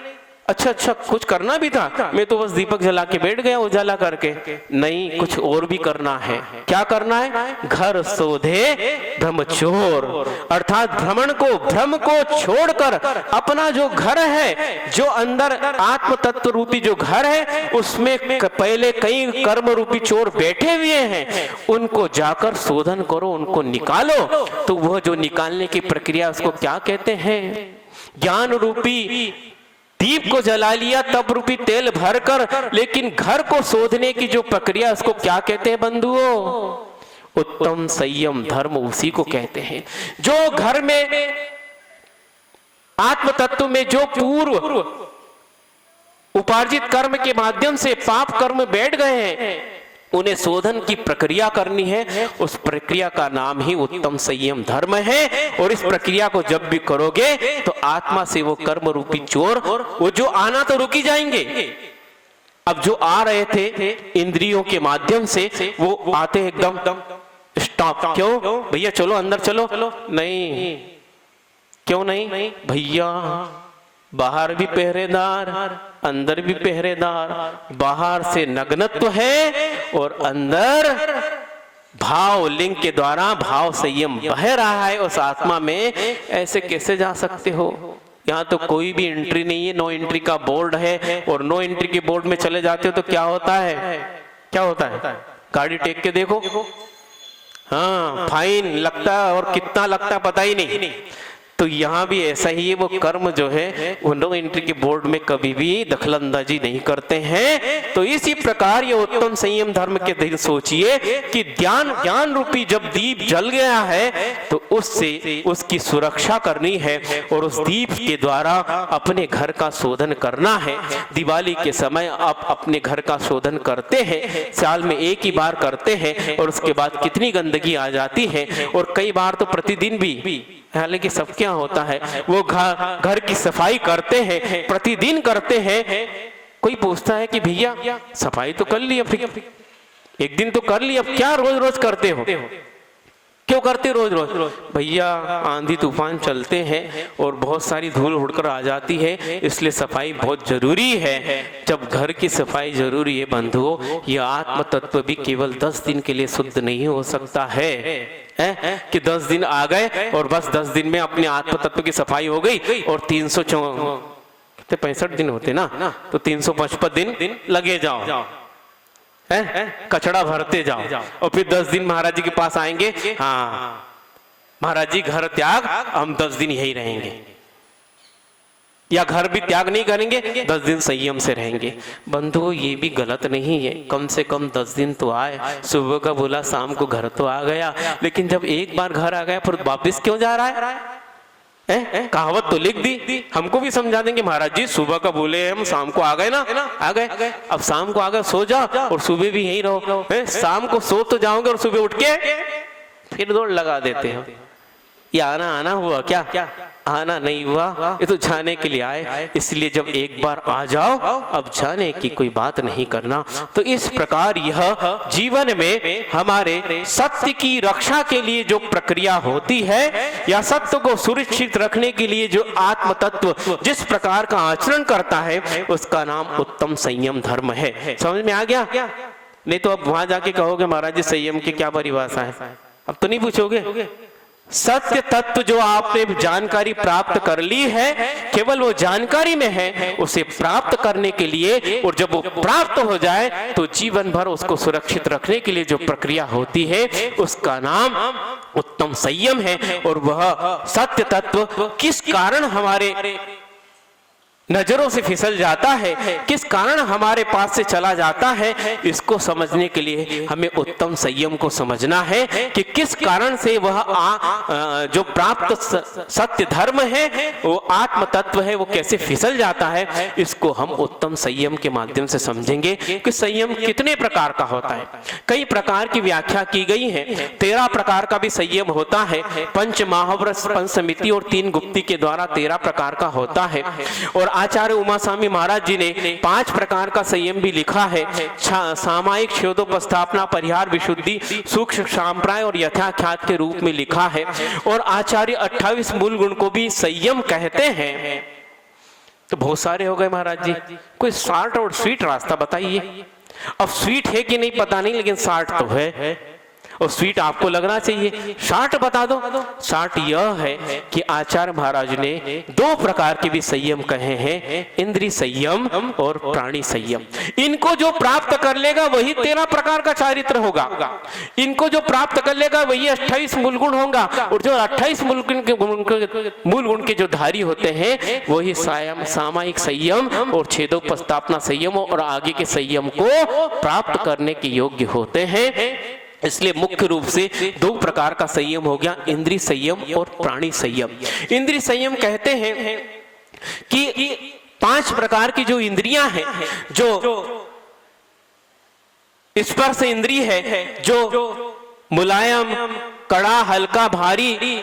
अच्छा कुछ करना भी था, मैं तो बस दीपक जला के बैठ गया उजाला करके। नहीं, कुछ और भी करना है। क्या करना है? घर शोधे ब्रह्म चोर, अर्थात भ्रम को छोड़कर अपना जो घर है, जो अंदर आत्म तत्व रूपी जो घर है, उसमें पहले कई कर्म रूपी चोर बैठे हुए हैं, उनको जाकर शोधन करो, उनको निकालो। तो वह जो निकालने की प्रक्रिया, उसको क्या कहते हैं? ज्ञान रूपी दीप को जला लिया, तप रूपी तेल भरकर, लेकिन घर को शोधने की जो प्रक्रिया, उसको क्या कहते हैं बंधुओं? उत्तम संयम धर्म उसी को कहते हैं। जो घर में आत्म तत्व में जो पूर्व उपार्जित कर्म के माध्यम से पाप कर्म बैठ गए हैं, उन्हें शोधन की प्रक्रिया करनी है। उस प्रक्रिया का नाम ही उत्तम संयम धर्म है। और इस प्रक्रिया को जब भी करोगे तो आत्मा से वो कर्म रूपी चोर, वो जो आना तो रुक ही जाएंगे। अब जो आ रहे थे इंद्रियों के माध्यम से, वो आते एकदम स्टॉप। क्यों भैया? चलो अंदर चलो। नहीं, क्यों नहीं भैया? बाहर भी पहरेदार, अंदर भी पहरेदार। बाहर से नग्नत्व है और अंदर भाव लिंग के द्वारा भाव संयम बह रहा है उस आत्मा में। ऐसे कैसे जा सकते हो? यहाँ तो कोई भी एंट्री नहीं है, नो एंट्री का बोर्ड है, और नो एंट्री के बोर्ड में चले जाते हो तो क्या होता है? क्या होता है? गाड़ी टेक के देखो, हाँ फाइन लगता है, और कितना लगता है पता ही नहीं। तो यहाँ भी ऐसा ही है, वो कर्म जो है वो नो एंट्री के बोर्ड में कभी भी दखलंदाजी नहीं करते हैं। तो इसी प्रकार ये उत्तम संयम धर्म के दिन सोचिए कि ज्ञान रूपी जब दीप जल गया है तो उससे उसकी सुरक्षा करनी है, और उस दीप के द्वारा अपने घर का शोधन करना है। दिवाली के समय आप अपने घर का शोधन करते हैं, साल में एक ही बार करते हैं, और उसके बाद कितनी गंदगी आ जाती है, और कई बार तो प्रतिदिन भी। हालांकि सब क्या होता है, वो घर की सफाई करते हैं, प्रतिदिन करते हैं। कोई पूछता है कि भैया सफाई तो कर ली, अब एक दिन तो कर ली, अब क्या रोज रोज करते हो? क्यों करते रोज रोज? भैया आंधी तूफान चलते हैं और बहुत सारी धूल उड़कर आ जाती है, इसलिए सफाई बहुत जरूरी है। जब घर की सफाई जरूरी है बंधुओं, यह आत्म तत्व भी केवल 10 दिन के लिए शुद्ध नहीं हो सकता है कि 10 दिन आ गए और बस 10 दिन में अपने आत्म तत्व की सफाई हो गई, और 365 दिन होते ना, तो 355 दिन लगे जाओ, कचड़ा भरते जाओ, और फिर 10 दिन महाराज जी के पास आएंगे, हाँ महाराज जी घर त्याग, हम 10 दिन यही रहेंगे। या घर भी त्याग नहीं करेंगे, 10 दिन संयम से रहेंगे। बंधु ये भी गलत नहीं है, कम से कम 10 दिन तो आए, सुबह का बोला शाम को घर तो आ गया, लेकिन जब एक बार घर आ गया फिर वापिस क्यों जा रहा है? कहावत तो लिख दी, हमको भी समझा देंगे महाराज जी सुबह का बोले हम शाम को आ गए ना, आ गए, अब शाम को आ गए सो जाओ और सुबह भी यहीं रहो। शाम को सो तो जाओगे और सुबह उठ के फिर दौड़ लगा देते हो। ये आना हुआ क्या? आना नहीं हुआ, ये तो जाने के लिए आए, इसलिए जब एक बार आ जाओ अब जाने की कोई बात नहीं करना। तो इस प्रकार यह जीवन में हमारे सत्य की रक्षा के लिए जो प्रक्रिया होती है या सत्य को सुरक्षित रखने के लिए जो आत्म तत्व जिस प्रकार का आचरण करता है उसका नाम उत्तम संयम धर्म है। समझ में आ गया? नहीं तो अब वहां जाके कहोगे महाराज जी संयम की क्या परिभाषा है, अब तो नहीं पूछोगे। सत्य तत्व जो आपने जानकारी प्राप्त कर ली है केवल वो जानकारी में है, उसे प्राप्त करने के लिए और जब वो प्राप्त हो जाए तो जीवन भर उसको सुरक्षित रखने के लिए जो प्रक्रिया होती है उसका नाम उत्तम संयम है। और वह सत्य तत्व किस कारण हमारे नजरों से फिसल जाता है, किस कारण हमारे पास से चला जाता है, इसको समझने के लिए हमें उत्तम संयम को समझना है कि किस कारण से वह जो प्राप्त सत्य धर्म है वो आत्म तत्व है वो कैसे फिसल जाता है। इसको हम उत्तम संयम के माध्यम से समझेंगे कि संयम कितने प्रकार का होता है। कई प्रकार की व्याख्या की गई है, 13 प्रकार का भी संयम होता है। पंच महाव्रत पंच समिति और 3 गुप्ती के द्वारा 13 प्रकार का होता है। और आचार्य उमा स्वामी महाराज जी ने 5 प्रकार का संयम भी लिखा है। सामायिक क्षोधोपस्थापना परिहार विशुद्धि सूक्ष्म सांप्राय और यथाख्यात के रूप में लिखा है। और आचार्य 28 मूल गुण को भी संयम कहते हैं। तो बहुत सारे हो गए महाराज जी, कोई शॉर्ट और स्वीट रास्ता बताइए। अब स्वीट है कि नहीं पता नहीं, लेकिन शॉर्ट तो है और स्वीट आपको लगना चाहिए। शॉर्ट बता दो। शॉर्ट यह है कि आचार्य महाराज ने 2 प्रकार के भी संयम कहे हैं, इंद्रिय संयम और प्राणी संयम। इनको जो प्राप्त कर लेगा वही 13 प्रकार का चारित्र होगा। इनको जो प्राप्त कर लेगा वही 28 मूल गुण होगा। और जो 28 मूल गुण के जो धारी होते हैं वही सामायिक संयम और छेदोपस्थापना संयम और आगे के संयम को प्राप्त करने के योग्य होते हैं। इसलिए मुख्य रूप से 2 प्रकार का संयम हो गया, इंद्रिय संयम और प्राणी संयम। इंद्रिय संयम कहते हैं कि 5 प्रकार की जो इंद्रियां हैं, जो स्पर्श इंद्रिय है, जो मुलायम कड़ा हल्का भारी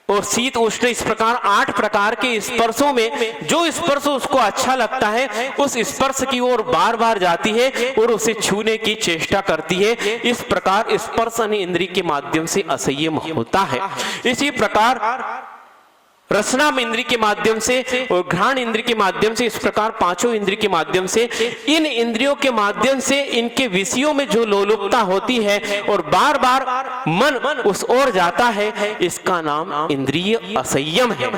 और शीत उष्ण, इस प्रकार 8 प्रकार के स्पर्शों में जो स्पर्श उसको अच्छा लगता है उस स्पर्श की ओर बार बार जाती है और उसे छूने की चेष्टा करती है। इस प्रकार स्पर्श इंद्रिय के माध्यम से असंयम होता है। इसी प्रकार रसना इंद्रिय के माध्यम से और घ्राण इंद्रिय के माध्यम से, इस प्रकार 5 इंद्रिय के माध्यम से, इन इंद्रियों के माध्यम से इनके विषयों में जो लोलुपता होती है और बार बार मन उस ओर जाता है, इसका नाम इंद्रिय असंयम है।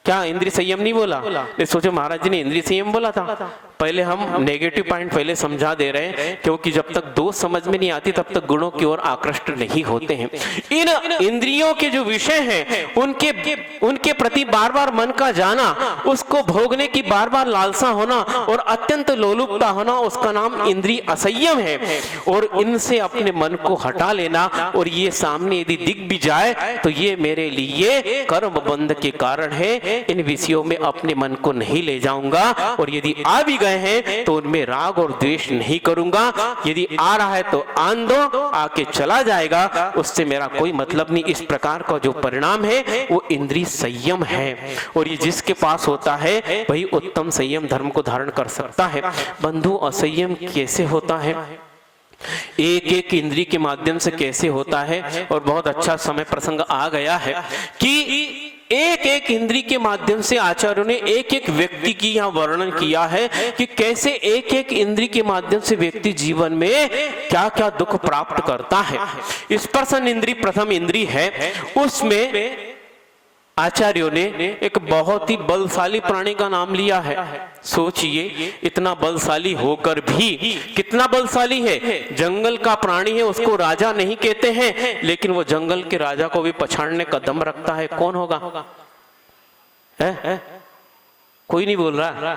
क्या इंद्रिय संयम नहीं बोला? सोचो महाराज जी ने इंद्रिय संयम बोला था। पहले हम नेगेटिव पॉइंट पहले समझा दे रहे हैं, क्योंकि जब तक दोष समझ में नहीं आती तब तक गुणों की ओर आकृष्ट नहीं होते हैं। इन इंद्रियों के जो विषय हैं उनके प्रति बार बार मन का जाना, उसको भोगने की बार बार लालसा होना और अत्यंत लोलुपता होना, उसका नाम इंद्रिय असंयम है। और इनसे अपने मन को हटा लेना और ये सामने यदि दिख भी जाए तो ये मेरे लिए कर्म बंध के कारण है, इन विषयों में अपने मन को नहीं ले जाऊंगा और यदि आ भी गए हैं तो उनमें राग और द्वेष नहीं करूंगा। यदि आ रहा है तो आन दो, आके चला जाएगा, उससे मेरा कोई मतलब नहीं। इस प्रकार का जो परिणाम है वो इंद्रिय संयम है और ये जिसके पास होता है वही उत्तम संयम धर्म को धारण कर सकता है। बंधु असंयम कैसे होता है? एक एक इंद्रिय के माध्यम से कैसे होता है? और बहुत अच्छा समय प्रसंग आ गया है कि एक एक इंद्रिय के माध्यम से आचार्यों ने एक एक व्यक्ति की यहाँ वर्णन किया है कि कैसे एक एक इंद्रिय के माध्यम से व्यक्ति जीवन में क्या क्या दुख प्राप्त करता है। स्पर्शन इंद्रिय प्रथम इंद्रिय है, उसमें आचार्यों ने एक बहुत ही बलशाली प्राणी का नाम लिया है। सोचिए, इतना बलशाली होकर भी कितना बलशाली है। जंगल का प्राणी है, उसको राजा नहीं कहते हैं, लेकिन वो जंगल के राजा को भी पछाड़ने का दम रखता है। कौन होगा? कोई नहीं बोल रहा,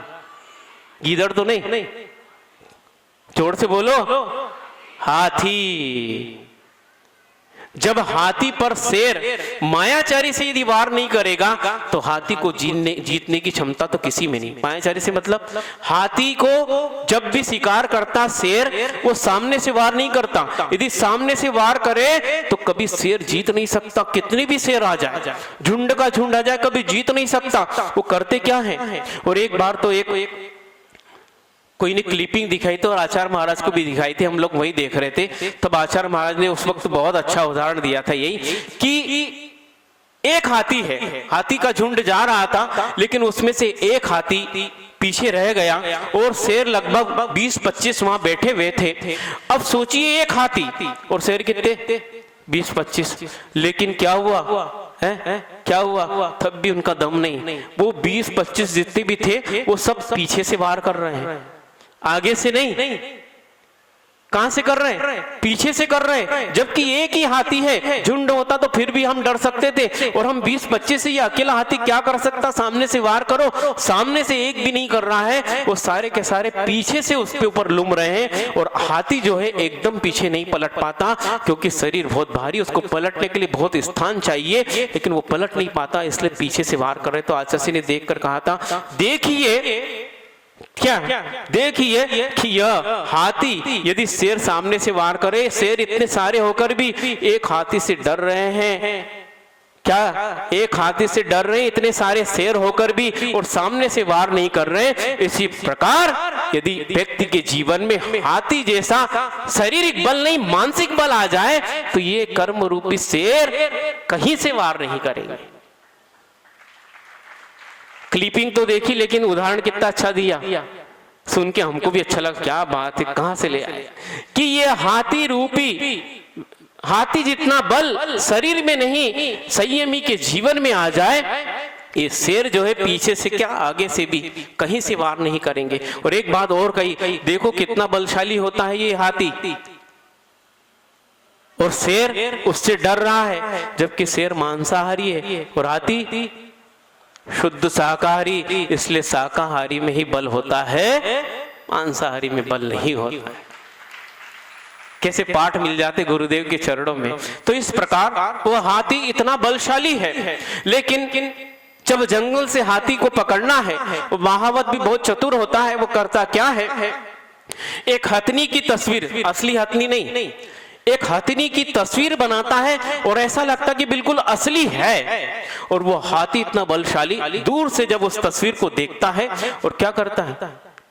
गीदड़ तो नहीं, जोर से बोलो, हाथी। जब हाथी पर शेर मायाचारी से यदि वार नहीं करेगा तो हाथी को जीतने की क्षमता तो किसी में नहीं। मायाचारी से मतलब हाथी को जब भी शिकार करता शेर, वो सामने से वार नहीं करता। यदि सामने से वार करे तो कभी शेर जीत नहीं सकता, कितने भी शेर आ जाए, झुंड का झुंड आ जाए, कभी जीत नहीं सकता। वो करते क्या है। और एक बार तो एक कोई ने क्लिपिंग दिखाई थी और आचार्य महाराज को भी दिखाई थी, हम लोग वही देख रहे थे। तब आचार्य महाराज ने उस वक्त बहुत अच्छा उदाहरण दिया था, यही कि एक हाथी है, हाथी का झुंड जा रहा था, लेकिन उसमें से एक हाथी पीछे रह गया और शेर लगभग 20-25 वहां बैठे हुए थे। अब सोचिए एक हाथी और शेर कितने, 20-25, लेकिन क्या हुआ क्या हुआ, तब भी उनका दम नहीं। वो 20-25 जितने भी थे वो सब पीछे से वार कर रहे हैं, आगे से नहीं। कहां से कर रहे हैं, पीछे से कर रहे हैं। जबकि एक ही हाथी है, झुंड होता तो फिर भी हम डर सकते थे, और हम 20-25 से, ये अकेला हाथी क्या कर सकता, सामने से वार करो, सामने से एक भी नहीं कर रहा है, वो सारे के सारे पीछे से उसके ऊपर लुम रहे हैं। और हाथी जो है एकदम पीछे नहीं पलट पाता, क्योंकि शरीर बहुत भारी, उसको पलटने के लिए बहुत स्थान चाहिए, लेकिन वो पलट नहीं पाता, इसलिए पीछे से वार कर रहे। तो आचार्य ने देख कर कहा था, देखिए क्या, देखिए कि यह हाथी यदि शेर सामने से वार करे, शेर इतने सारे होकर भी एक हाथी से डर रहे हैं, क्या एक हाथी से डर रहे हैं, इतने सारे शेर होकर भी, और सामने से वार नहीं कर रहे। इसी प्रकार यदि व्यक्ति के जीवन में हाथी जैसा शारीरिक बल नहीं, मानसिक बल आ जाए, तो ये कर्म रूपी शेर कहीं से वार नहीं करेंगे। क्लिपिंग तो देखी, लेकिन उदाहरण कितना अच्छा दिया, सुन के हमको भी अच्छा लगा। क्या बात है, कहां से ले आए कि ये हाथी रूपी, हाथी जितना बल शरीर में नहीं, संयमी के जीवन में आ जाए, ये शेर जो है पीछे से क्या आगे से भी कहीं से वार नहीं करेंगे। और एक बात और कही, देखो कितना बलशाली होता है ये हाथी, और शेर उससे डर रहा है, जबकि शेर मांसाहारी है और हाथी शुद्ध शाकाहारी, इसलिए शाकाहारी में ही बल होता है, मांसाहारी में बल नहीं होता। कैसे पाठ मिल जाते गुरुदेव के चरणों में। तो इस प्रकार वो हाथी इतना बलशाली है, लेकिन जब जंगल से हाथी को पकड़ना है, वो महावत भी बहुत चतुर होता है। वो करता क्या है, एक हथनी की तस्वीर, असली हथनी नहीं, एक हथनी की तस्वीर बनाता है, और ऐसा लगता कि बिल्कुल असली है। और वो हाथी इतना बलशाली, दूर से जब उस तस्वीर को देखता है और क्या करता है,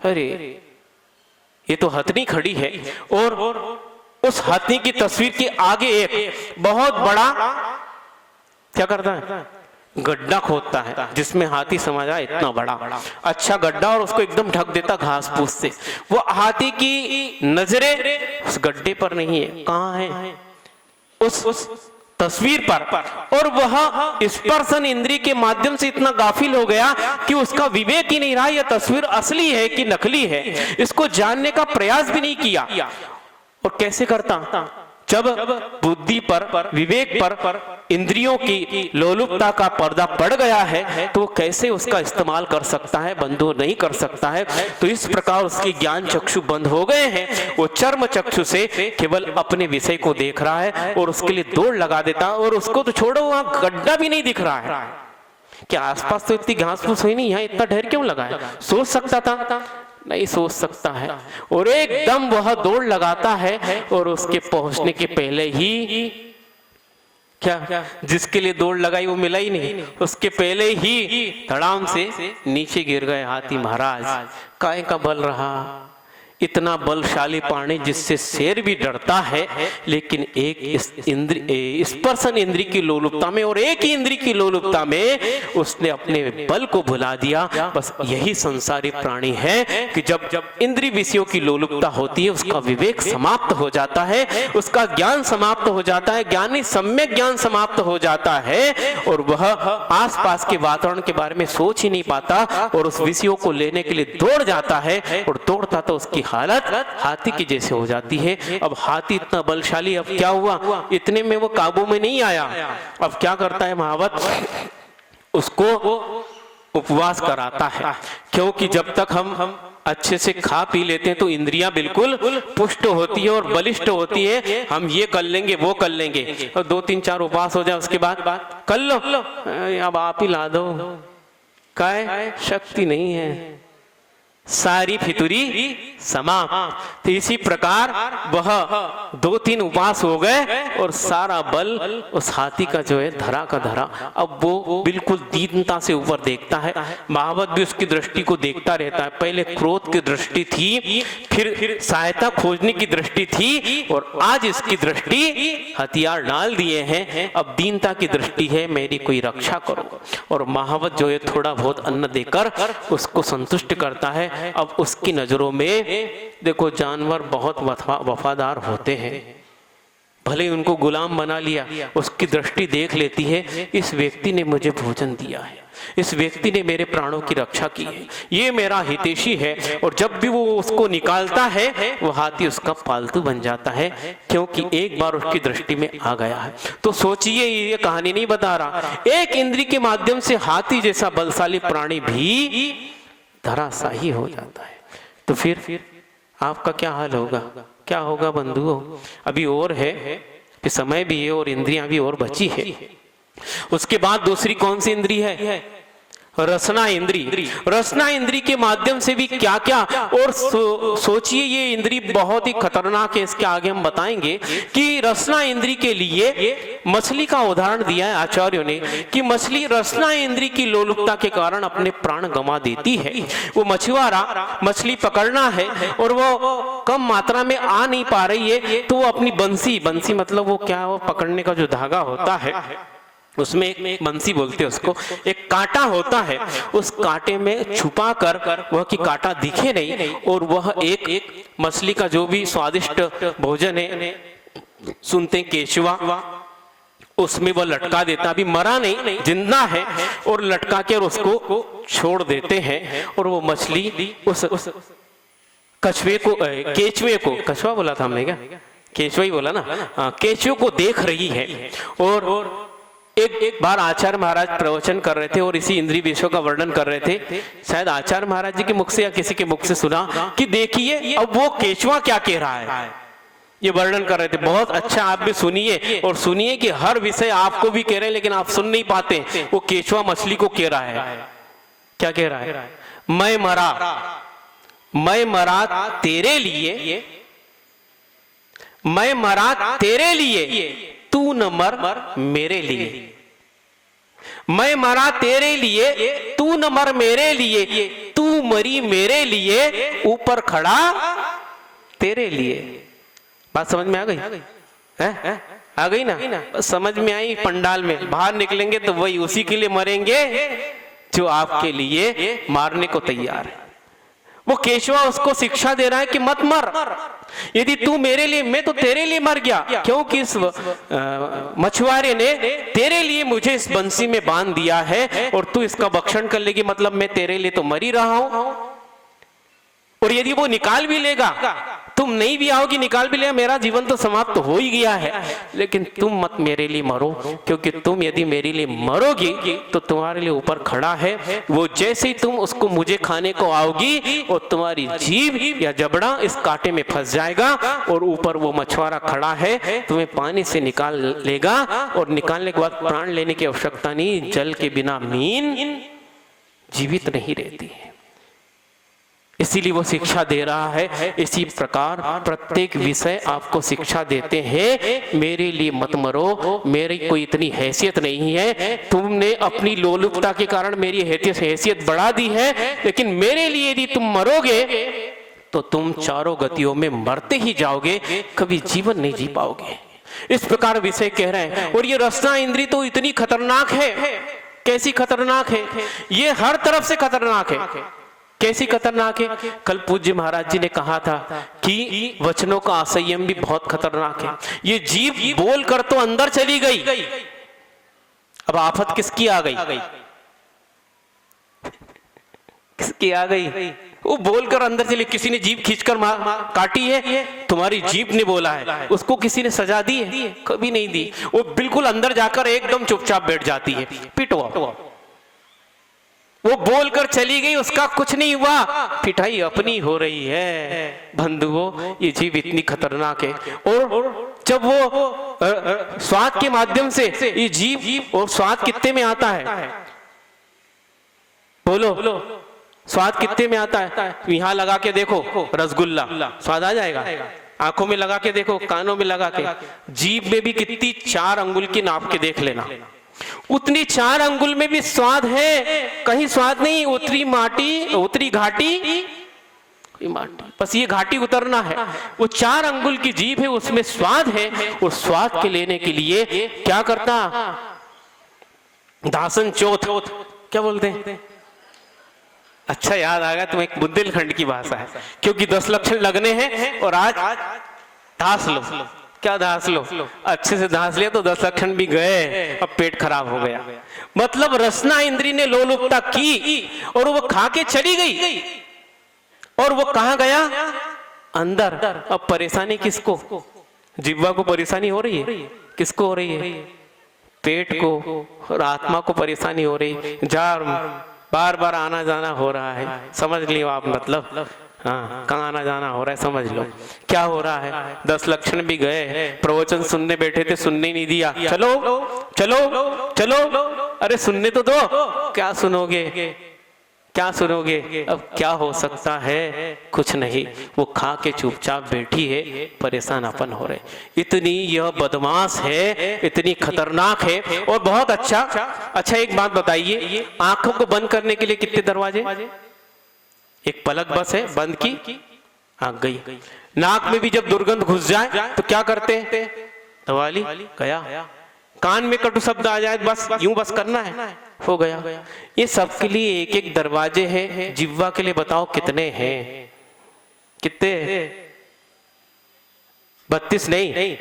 अरे ये तो हथनी खड़ी है, और उस हथनी की तस्वीर के आगे एक बहुत बड़ा क्या करता है, गड्ढा खोदता है, जिसमें हाथी समझ आए इतना बड़ा अच्छा गड्ढा, और उसको एकदम ढक देता घास फूस से। वो हाथी की नजरें उस गड्ढे पर नहीं है, कहां है, उस तस्वीर पर। और वह स्पर्शन इंद्रिय के माध्यम से इतना गाफिल हो गया कि उसका विवेक ही नहीं रहा, यह तस्वीर असली है कि नकली है, इसको जानने का प्रयास भी नहीं किया। और कैसे करता, जब बुद्धि पर, विवेक पर इंद्रियों की लोलुपता का पर्दा पड़ गया है, तो कैसे उसका इस्तेमाल कर सकता है, बंधु नहीं कर सकता है। तो इस प्रकार उसके ज्ञान चक्षु बंद हो गए हैं, वो चर्म चक्षु से केवल अपने विषय को देख रहा है, और उसके लिए दौड़ लगा देता। और उसको तो छोड़ो, वहां गड्ढा भी नहीं दिख रहा है, क्या आसपास तो इतनी घास फूस हुई नहीं, यहाँ इतना ढेर क्यों लगा है, सोच सकता था, नहीं सोच सकता है। और एकदम वह दौड़ लगाता है, और उसके पहुंचने के पहले ही क्या, जिसके लिए दौड़ लगाई वो मिला ही नहीं, उसके पहले ही धड़ाम से नीचे गिर गए हाथी महाराज। काहे का बल रहा, इतना बलशाली प्राणी जिससे शेर भी डरता है, लेकिन एक स्पर्शन इंद्री की लोलुपता में और एक ही इंद्री की लोलुपता में उसने अपने बल को भुला दिया। बस यही संसारी प्राणी है कि जब इंद्री विषयों की लोलुपता होती है, उसका विवेक समाप्त हो जाता है, उसका ज्ञान समाप्त हो जाता है, ज्ञानी सम्यक ज्ञान समाप्त हो जाता है, और वह आसपास के वातावरण के बारे में सोच ही नहीं पाता, और उस विषयों को लेने के लिए दौड़ जाता है, और दौड़ता तो उसकी हालत हाथी की जैसे हो जाती है। अब हाथी इतना बलशाली, अब क्या हुआ, इतने में वो काबू में नहीं आया। अब क्या करता है महावत, उसको उपवास कराता है, क्योंकि जब तक हम अच्छे से खा पी लेते हैं तो इंद्रियां बिल्कुल पुष्ट होती है और बलिष्ठ होती है। हम ये कर लेंगे वो कर लेंगे, और 2-3-4 उपवास हो जाए उसके बाद कर लो, अब आप ही ला दो, काय शक्ति नहीं है, सारी फितुरी समाप्त। तो इसी प्रकार वह 2-3 उपवास हो गए और सारा बल उस हाथी का जो है धरा का धरा। अब वो बिल्कुल दीनता से ऊपर देखता है। महावत भी उसकी दृष्टि को देखता रहता है। पहले क्रोध की दृष्टि थी, फिर सहायता खोजने की दृष्टि थी, और आज इसकी दृष्टि हथियार डाल दिए हैं। अब दीनता की दृष्टि है, मेरी कोई रक्षा करो। और महावत जो है थोड़ा बहुत अन्न देकर उसको संतुष्ट करता है। अब उसकी नजरों में देखो, जानवर बहुत वफादार होते हैं, भले उनको गुलाम बना लिया, उसकी दृष्टि देख लेती है, इस व्यक्ति ने मुझे भोजन दिया है, इस व्यक्ति ने मेरे प्राणों की रक्षा की है, ये मेरा हितैषी है। और जब भी वो उसको निकालता है, वो हाथी उसका पालतू बन जाता है, क्योंकि एक बार उसकी दृष्टि में आ गया है। तो सोचिए, ये कहानी नहीं बता रहा, एक इंद्री के माध्यम से हाथी जैसा बलशाली प्राणी भी धराशाही हो जाता है। तो फिर आपका क्या हाल होगा, क्या होगा बंधुओं? अभी और है कि समय भी है और इंद्रियां भी और बची है। उसके बाद दूसरी कौन सी इंद्री है? रसना इंद्री। रसना इंद्री के माध्यम से भी क्या क्या, और सोचिए ये इंद्री बहुत ही खतरनाक है। इसके आगे हम बताएंगे कि रसना इंद्री के लिए मछली का उदाहरण दिया है आचार्यों ने, कि मछली रसना इंद्री की लोलुपता के कारण अपने प्राण गंवा देती है। वो मछुआरा मछली पकड़ना है और वो कम मात्रा में आ नहीं पा रही है, तो वो अपनी बंसी मतलब वो क्या, वो पकड़ने का जो धागा होता है, उसमें एक बंसी बोलते हैं उसको, एक कांटा होता है, उस कांटे में छुपा कर वह की कांटा दिखे नहीं, और वह एक मछली का जो भी स्वादिष्ट भोजन है, सुनते हैं केचुआ, उसमें वह लटका देता, अभी मरा नहीं, जिंदा है, और लटका के और उसको छोड़ देते हैं। और वो मछली उस कछुए को, केचुए को, कछुआ बोला था हमने क्या, केचुआ ही बोला ना, केचुए को देख रही है। और एक बार आचार्य महाराज प्रवचन कर रहे थे और इसी इंद्रिय विषयों का वर्णन कर रहे थे, शायद आचार्य महाराज जी के मुख से या किसी के मुख से सुना कि देखिए अब वो केचुआ क्या कह रहा है, ये वर्णन कर रहे थे। बहुत अच्छा, आप भी सुनिए, और सुनिए कि हर विषय आपको भी कह रहे हैं लेकिन आप सुन नहीं पाते। वो केचुआ मछली को कह रहा है, क्या कह रहा है? मैं मरा तेरे लिए, मैं मरा तेरे लिए, तू न मर मेरे लिए। मैं मरा तेरे लिए, तू न मर मेरे लिए, तू मरी मेरे लिए, ऊपर खड़ा तेरे लिए। बात समझ में आ गई? आ गई ना? समझ में आई? पंडाल में बाहर निकलेंगे तो वही उसी के लिए मरेंगे जो आपके लिए मारने को तैयार है। वो केशवा उसको शिक्षा दे रहा है कि मत मर, यदि तू मेरे लिए, मैं तो तेरे लिए मर गया, क्योंकि इस मछुआरे ने तेरे लिए मुझे इस बंसी में बांध दिया है, और तू इसका भक्षण कर लेगी, मतलब मैं तेरे लिए तो मर ही रहा हूं। और यदि वो निकाल भी लेगा, तुम नहीं भी आओगी, निकाल भी लेगा, मेरा जीवन तो समाप्त हो ही गया है, लेकिन तुम मत मेरे लिए मरो, क्योंकि तुम यदि मेरे लिए मरोगी तो तुम्हारे लिए ऊपर खड़ा है, वो जैसे ही तुम उसको मुझे खाने को आओगी और तुम्हारी जीभ या जबड़ा इस कांटे में फंस जाएगा, और ऊपर वो मछुआरा खड़ा है, तुम्हें पानी से निकाल लेगा, और निकालने के बाद प्राण लेने की आवश्यकता नहीं, जल के बिना मीन जीवित नहीं रहती है। इसीलिए वो शिक्षा दे रहा है। इसी प्रकार प्रत्येक विषय आपको शिक्षा देते हैं, मेरे लिए मत मरो, मेरी कोई इतनी हैसियत नहीं है, तुमने अपनी लोलुपता के कारण मेरी हैसियत बढ़ा दी है, लेकिन मेरे लिए यदि तुम मरोगे तो तुम चारों गतियों में मरते ही जाओगे, कभी जीवन नहीं जी पाओगे। इस प्रकार विषय कह रहे हैं। और ये रसना इंद्री तो इतनी खतरनाक है, कैसी खतरनाक है, ये हर तरफ से खतरनाक है। कैसी खतरनाक है? कल पूज्य महाराज जी ने कहा था कि वचनों का असंयम भी बहुत खतरनाक है। ये जीभ बोल कर तो अंदर चली गई, अब आफत किसकी आ गई? किसकी आ गई? वो बोलकर अंदर चली, किसी ने जीभ खींचकर काटी है, तुम्हारी जीभ ने बोला है, उसको किसी ने सजा दी है? कभी नहीं दी। वो बिल्कुल अंदर जाकर एकदम चुपचाप बैठ जाती है, पिटो। वो बोलकर चली गई, उसका कुछ नहीं हुआ, पिटाई अपनी हो रही है। बंधुओं, ये जीव इतनी खतरनाक है। और जब वो स्वाद के माध्यम से ये जीव, और स्वाद कितने में आता है? बोलो, स्वाद कितने में आता है? यहाँ लगा के देखो रसगुल्ला, स्वाद आ जाएगा। आंखों में लगा के देखो, कानों में लगा के, जीभ में भी कितनी 4 अंगुल की नाप के देख लेना, उतनी 4 अंगुल में भी स्वाद है, कहीं स्वाद नहीं। उतरी माटी, उतरी घाटी, बस ये घाटी उतरना है। वो 4 अंगुल की जीभ है, उसमें स्वाद है। और स्वाद के लेने के लिए क्या करता? दासन चौथ, क्या बोलते हैं? अच्छा याद आ गया तुम्हें, एक बुंदेलखंड की भाषा है, क्योंकि 10 लक्षण लगने हैं और आज धास लो। क्या धास लो? अच्छे से धास लिया तो 10 लक्षण भी गए, अब पेट खराब हो गया। मतलब रसना इंद्री ने लोलुपता की और वो खा के चली गई। और वो कहां गया? अंदर। अब परेशानी किसको? जिह्वा को परेशानी हो रही है। किसको हो रही है? पेट को और आत्मा को परेशानी हो रही है। बार बार आना जाना हो रहा है। समझ लियो आप, मतलब हाँ, कहाँ आना जाना हो रहा है, समझ लो क्या हो रहा है। 10 लक्षण भी गए, प्रवचन सुनने बैठे थे, सुनने ही नहीं दिया। चलो चलो चलो, अरे सुनने तो दो। क्या सुनोगे? क्या सुनोगे? अब क्या हो सकता है? कुछ नहीं। वो खा के चुपचाप बैठी है, परेशान अपन हो रहे। इतनी यह बदमाश है, इतनी खतरनाक है। और बहुत अच्छा एक बात बताइए, आंखों को बंद करने के लिए कितने दरवाजे? एक पलक बस है, बंद की, आंख गई। नाक में भी जब दुर्गंध घुस जाए तो क्या करते हैं? दवाली गया। कान में कटु शब्द आ जाए, बस यूं बस करना है, हो गया। ये सबके लिए एक एक दरवाजे हैं। जिह्वा के लिए बताओ कितने हैं? कितने? 32 नहीं,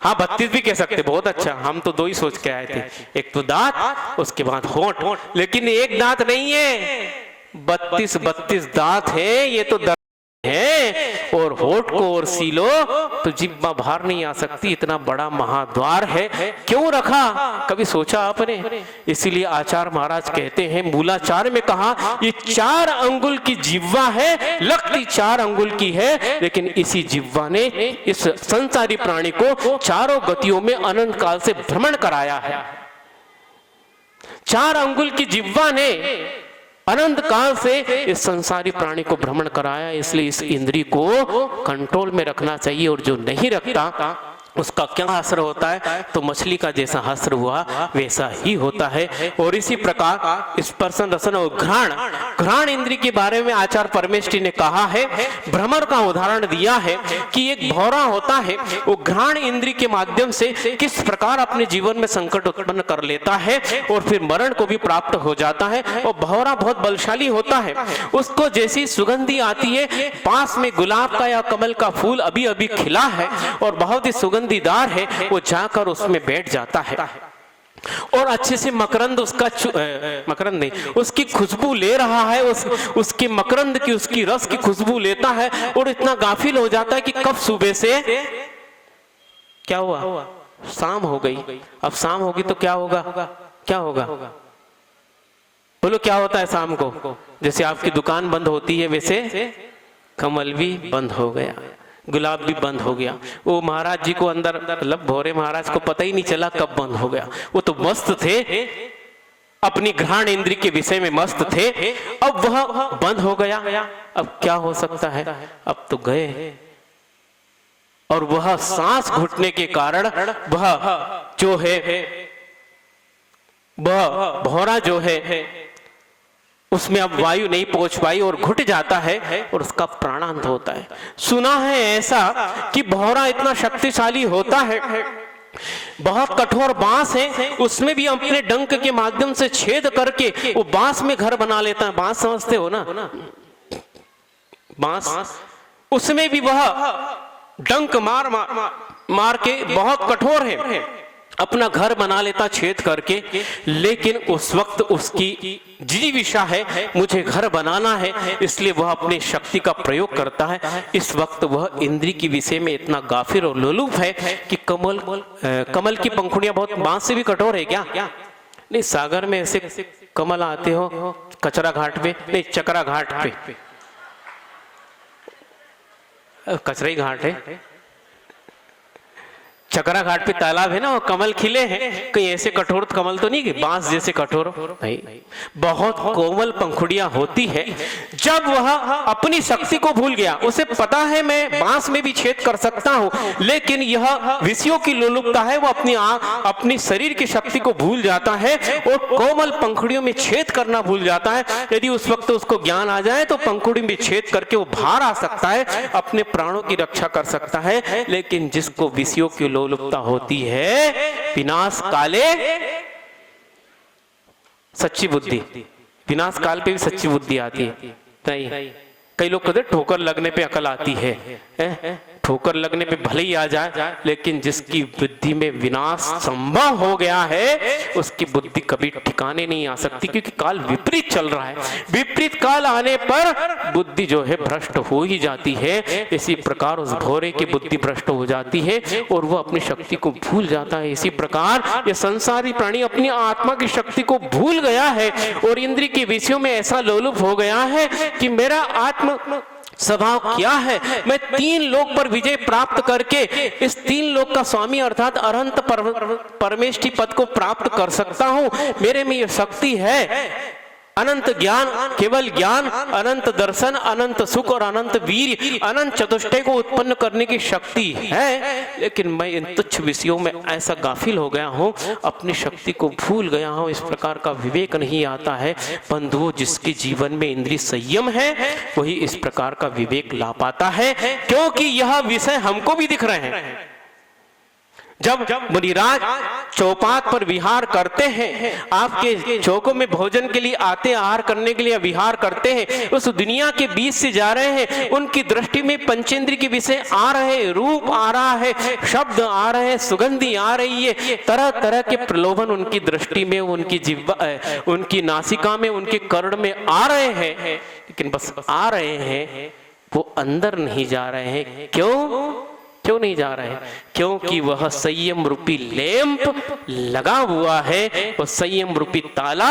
हाँ 32 भी कह सकते। बहुत अच्छा, हम तो 2 ही सोच के आए थे, एक तो दांत, उसके बाद होंठ। लेकिन एक दांत नहीं है, 32 दांत है। ये तो है। और होठ को और सीलो तो जिह्वा बाहर नहीं आ सकती, इतना बड़ा महाद्वार है। क्यों रखा? कभी सोचा आपने? इसीलिए आचार्य महाराज कहते हैं, मूलाचार्य में कहा, ये 4 अंगुल की जिह्वा है, लगती 4 अंगुल की है, लेकिन इसी जिह्वा ने इस संसारी प्राणी को चारों गतियों में अनंत काल से भ्रमण कराया है। 4 अंगुल की जिह्वा ने अनंत काल से इस संसारी प्राणी को भ्रमण कराया। इसलिए इस इंद्री को कंट्रोल में रखना चाहिए। और जो नहीं रखता उसका क्या असर होता है? तो मछली का जैसा असर हुआ वैसा ही होता है। और इसी प्रकार स्पर्शन, रसन और घ्राण इंद्री के बारे में आचार्य परमेष्ठी ने कहा है, भ्रमर का उदाहरण दिया है कि एक भौरा होता है, वो घ्राण इंद्री के माध्यम से किस प्रकार अपने जीवन में संकट उत्पन्न कर लेता है और फिर मरण को भी प्राप्त हो जाता है। और भौरा बहुत बलशाली होता है। उसको जैसी सुगंधी आती है, पास में गुलाब का या कमल का फूल अभी अभी खिला है और बहुत ही सुगंधीदार है, वो जाकर उसमें बैठ जाता है और अच्छे से मकरंद उसका मकरंद नहीं, उसकी खुशबू ले रहा है। उसके मकरंद की, उसकी रस की खुशबू लेता है और इतना गाफिल हो जाता है कि कब सुबह से क्या हुआ? शाम हो गई। अब शाम होगी तो क्या होगा? क्या होगा? बोलो क्या होता है शाम को? जैसे आपकी दुकान बंद होती है, वैसे कमल भी बंद हो गया, गुलाब भी बंद हो गया। वो महाराज जी को अंदर, मतलब भोरे महाराज को पता ही नहीं चला कब बंद हो गया। वो तो मस्त थे, अपनी घ्राण इंद्री के विषय में मस्त थे। अब वह बंद हो गया। अब क्या हो सकता है? अब तो गए। और वह सांस घुटने के कारण वह जो है, वह भौरा जो है, उसमें अब वायु नहीं पहुंच पाई और घुट जाता है और उसका प्राणांत होता है। सुना है ऐसा कि भौरा इतना शक्तिशाली होता है, बहुत कठोर बांस है, उसमें भी अपने डंक के माध्यम से छेद करके वो बांस में घर बना लेता है। बांस समझते हो ना? बांस, उसमें भी वह डंक मार के, बहुत कठोर है, अपना घर बना लेता छेद करके। लेकिन उस वक्त उसकी जिजीविषा है, मुझे घर बनाना है, इसलिए वह अपनी शक्ति का प्रयोग करता है। इस वक्त वह इंद्री की विषय में इतना गाफिर और लोलुप है कि कमल की पंखुड़ियां बहुत बांस से भी कठोर है क्या? नहीं, सागर में ऐसे कमल आते हो कचरा घाट पे, नहीं चकरा घाट पे, कचरा ही घाट है, चकरा घाट पे तालाब है ना, वो कमल खिले हैं, कहीं ऐसे कठोर कमल तो नहीं कि बांस जैसे कठोर नहीं, बहुत कोमल पंखुड़ियां होती है। जब वह अपनी शक्ति को भूल गया, उसे पता है मैं बांस में भी छेद कर सकता हूं, लेकिन यह विषयों की लोलुपता है, वो अपनी शरीर की शक्ति को भूल जाता है और कोमल पंखुड़ियों में छेद करना भूल जाता है। यदि उस वक्त उसको ज्ञान आ जाए तो पंखुड़ी में छेद करके वो बाहर आ सकता है, अपने प्राणों की रक्षा कर सकता है। लेकिन जिसको विषयों की लोलुपता होती है, विनाश काले सच्ची बुद्धि, विनाश काल पे भी सच्ची बुद्धि आती है नहीं। कई लोग कहते ठोकर लगने पे अकल आती है, ठोकर लगने पे भले ही आ जाए, लेकिन जिसकी बुद्धि में विनाश संभव हो गया है उसकी बुद्धि कभी ठिकाने नहीं आ सकती, क्योंकि काल विपरीत चल रहा है। विपरीत काल आने पर बुद्धि जो है भ्रष्ट हो ही जाती है। इसी प्रकार उस भोरे की बुद्धि भ्रष्ट हो जाती है और वह अपनी शक्ति को भूल जाता है। इसी प्रकार ये संसारी प्राणी अपनी आत्मा की शक्ति को भूल गया है और इंद्रिय के विषयों में ऐसा लोलुप हो गया है कि मेरा आत्म स्वभाव क्या है, मैं 3 लोक पर विजय प्राप्त करके इस 3 लोक का स्वामी अर्थात अनंत परमेष्ठी पद को प्राप्त कर सकता हूं। मेरे में यह शक्ति है, अनंत ज्ञान, केवल ज्ञान, अनंत दर्शन, अनंत सुख और अनंत वीर, अनंत चतुष्टय को उत्पन्न करने की शक्ति है। लेकिन मैं इन तुच्छ विषयों में ऐसा गाफिल हो गया हूं, अपनी शक्ति को भूल गया हूं, इस प्रकार का विवेक नहीं आता है। बंधुओं, जिसके जीवन में इंद्रिय संयम है वही इस प्रकार का विवेक ला पाता है, क्योंकि यह विषय हमको भी दिख रहे हैं। जब मुनिराज चौपात पर विहार करते हैं, आपके चौकों में भोजन के लिए आते, आहार करने के लिए विहार करते हैं, उस दुनिया के बीच से जा रहे हैं, उनकी दृष्टि में पंचेंद्रिय के विषय आ रहे, रूप आ रहा है, शब्द आ रहे हैं, सुगंधी आ रही है, तरह तरह के प्रलोभन उनकी दृष्टि में, उनकी जिह्वा, उनकी नासिका में, उनके कर्ण में आ रहे हैं, लेकिन बस आ रहे हैं, वो अंदर नहीं जा रहे हैं। क्यों नहीं जा रहे हैं? क्योंकि वह संयम रूपी लैंप लगा हुआ है, वह संयम रूपी ताला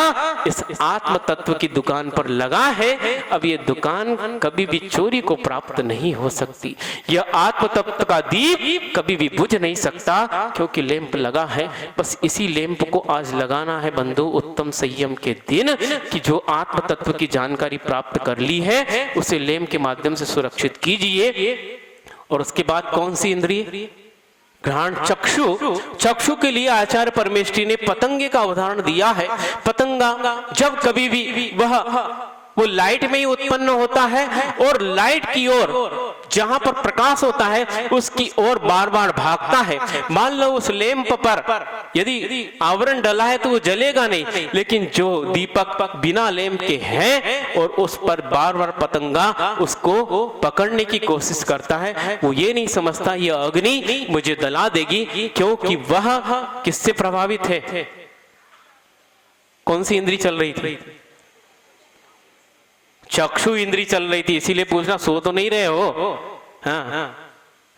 इस आत्म तत्व की दुकान पर लगा है। अब ये दुकान कभी भी चोरी को प्राप्त नहीं हो सकती, यह आत्म तत्व का दीप कभी भी बुझ नहीं सकता, क्योंकि लैंप लगा है। बस इसी लैंप को आज लगाना है बंधु, उत्तम संयम के दिन, कि जो आत्म तत्व की जानकारी प्राप्त कर ली है उसे लैंप के माध्यम से सुरक्षित कीजिए। और उसके बाद कौन सी इंद्रिय? घ्राण चक्षु। चक्षु के लिए आचार्य परमेष्ठी ने पतंगे का उदाहरण दिया है। पतंगा जब कभी भी वो लाइट में ही उत्पन्न होता है और लाइट की ओर जहां पर प्रकाश होता है उसकी ओर बार बार भागता है। मान लो उस लैंप पर यदि आवरण डला है तो वो जलेगा नहीं, लेकिन जो दीपक बिना लैंप के हैं और उस पर बार बार पतंगा उसको पकड़ने की कोशिश करता है, वो ये नहीं समझता ये अग्नि मुझे जला देगी, क्योंकि वह किससे प्रभावित है? कौन सी इंद्री चल रही थी? चक्षु इंद्री चल रही थी। इसीलिए पूछना, सो तो नहीं रहे हो? हाँ,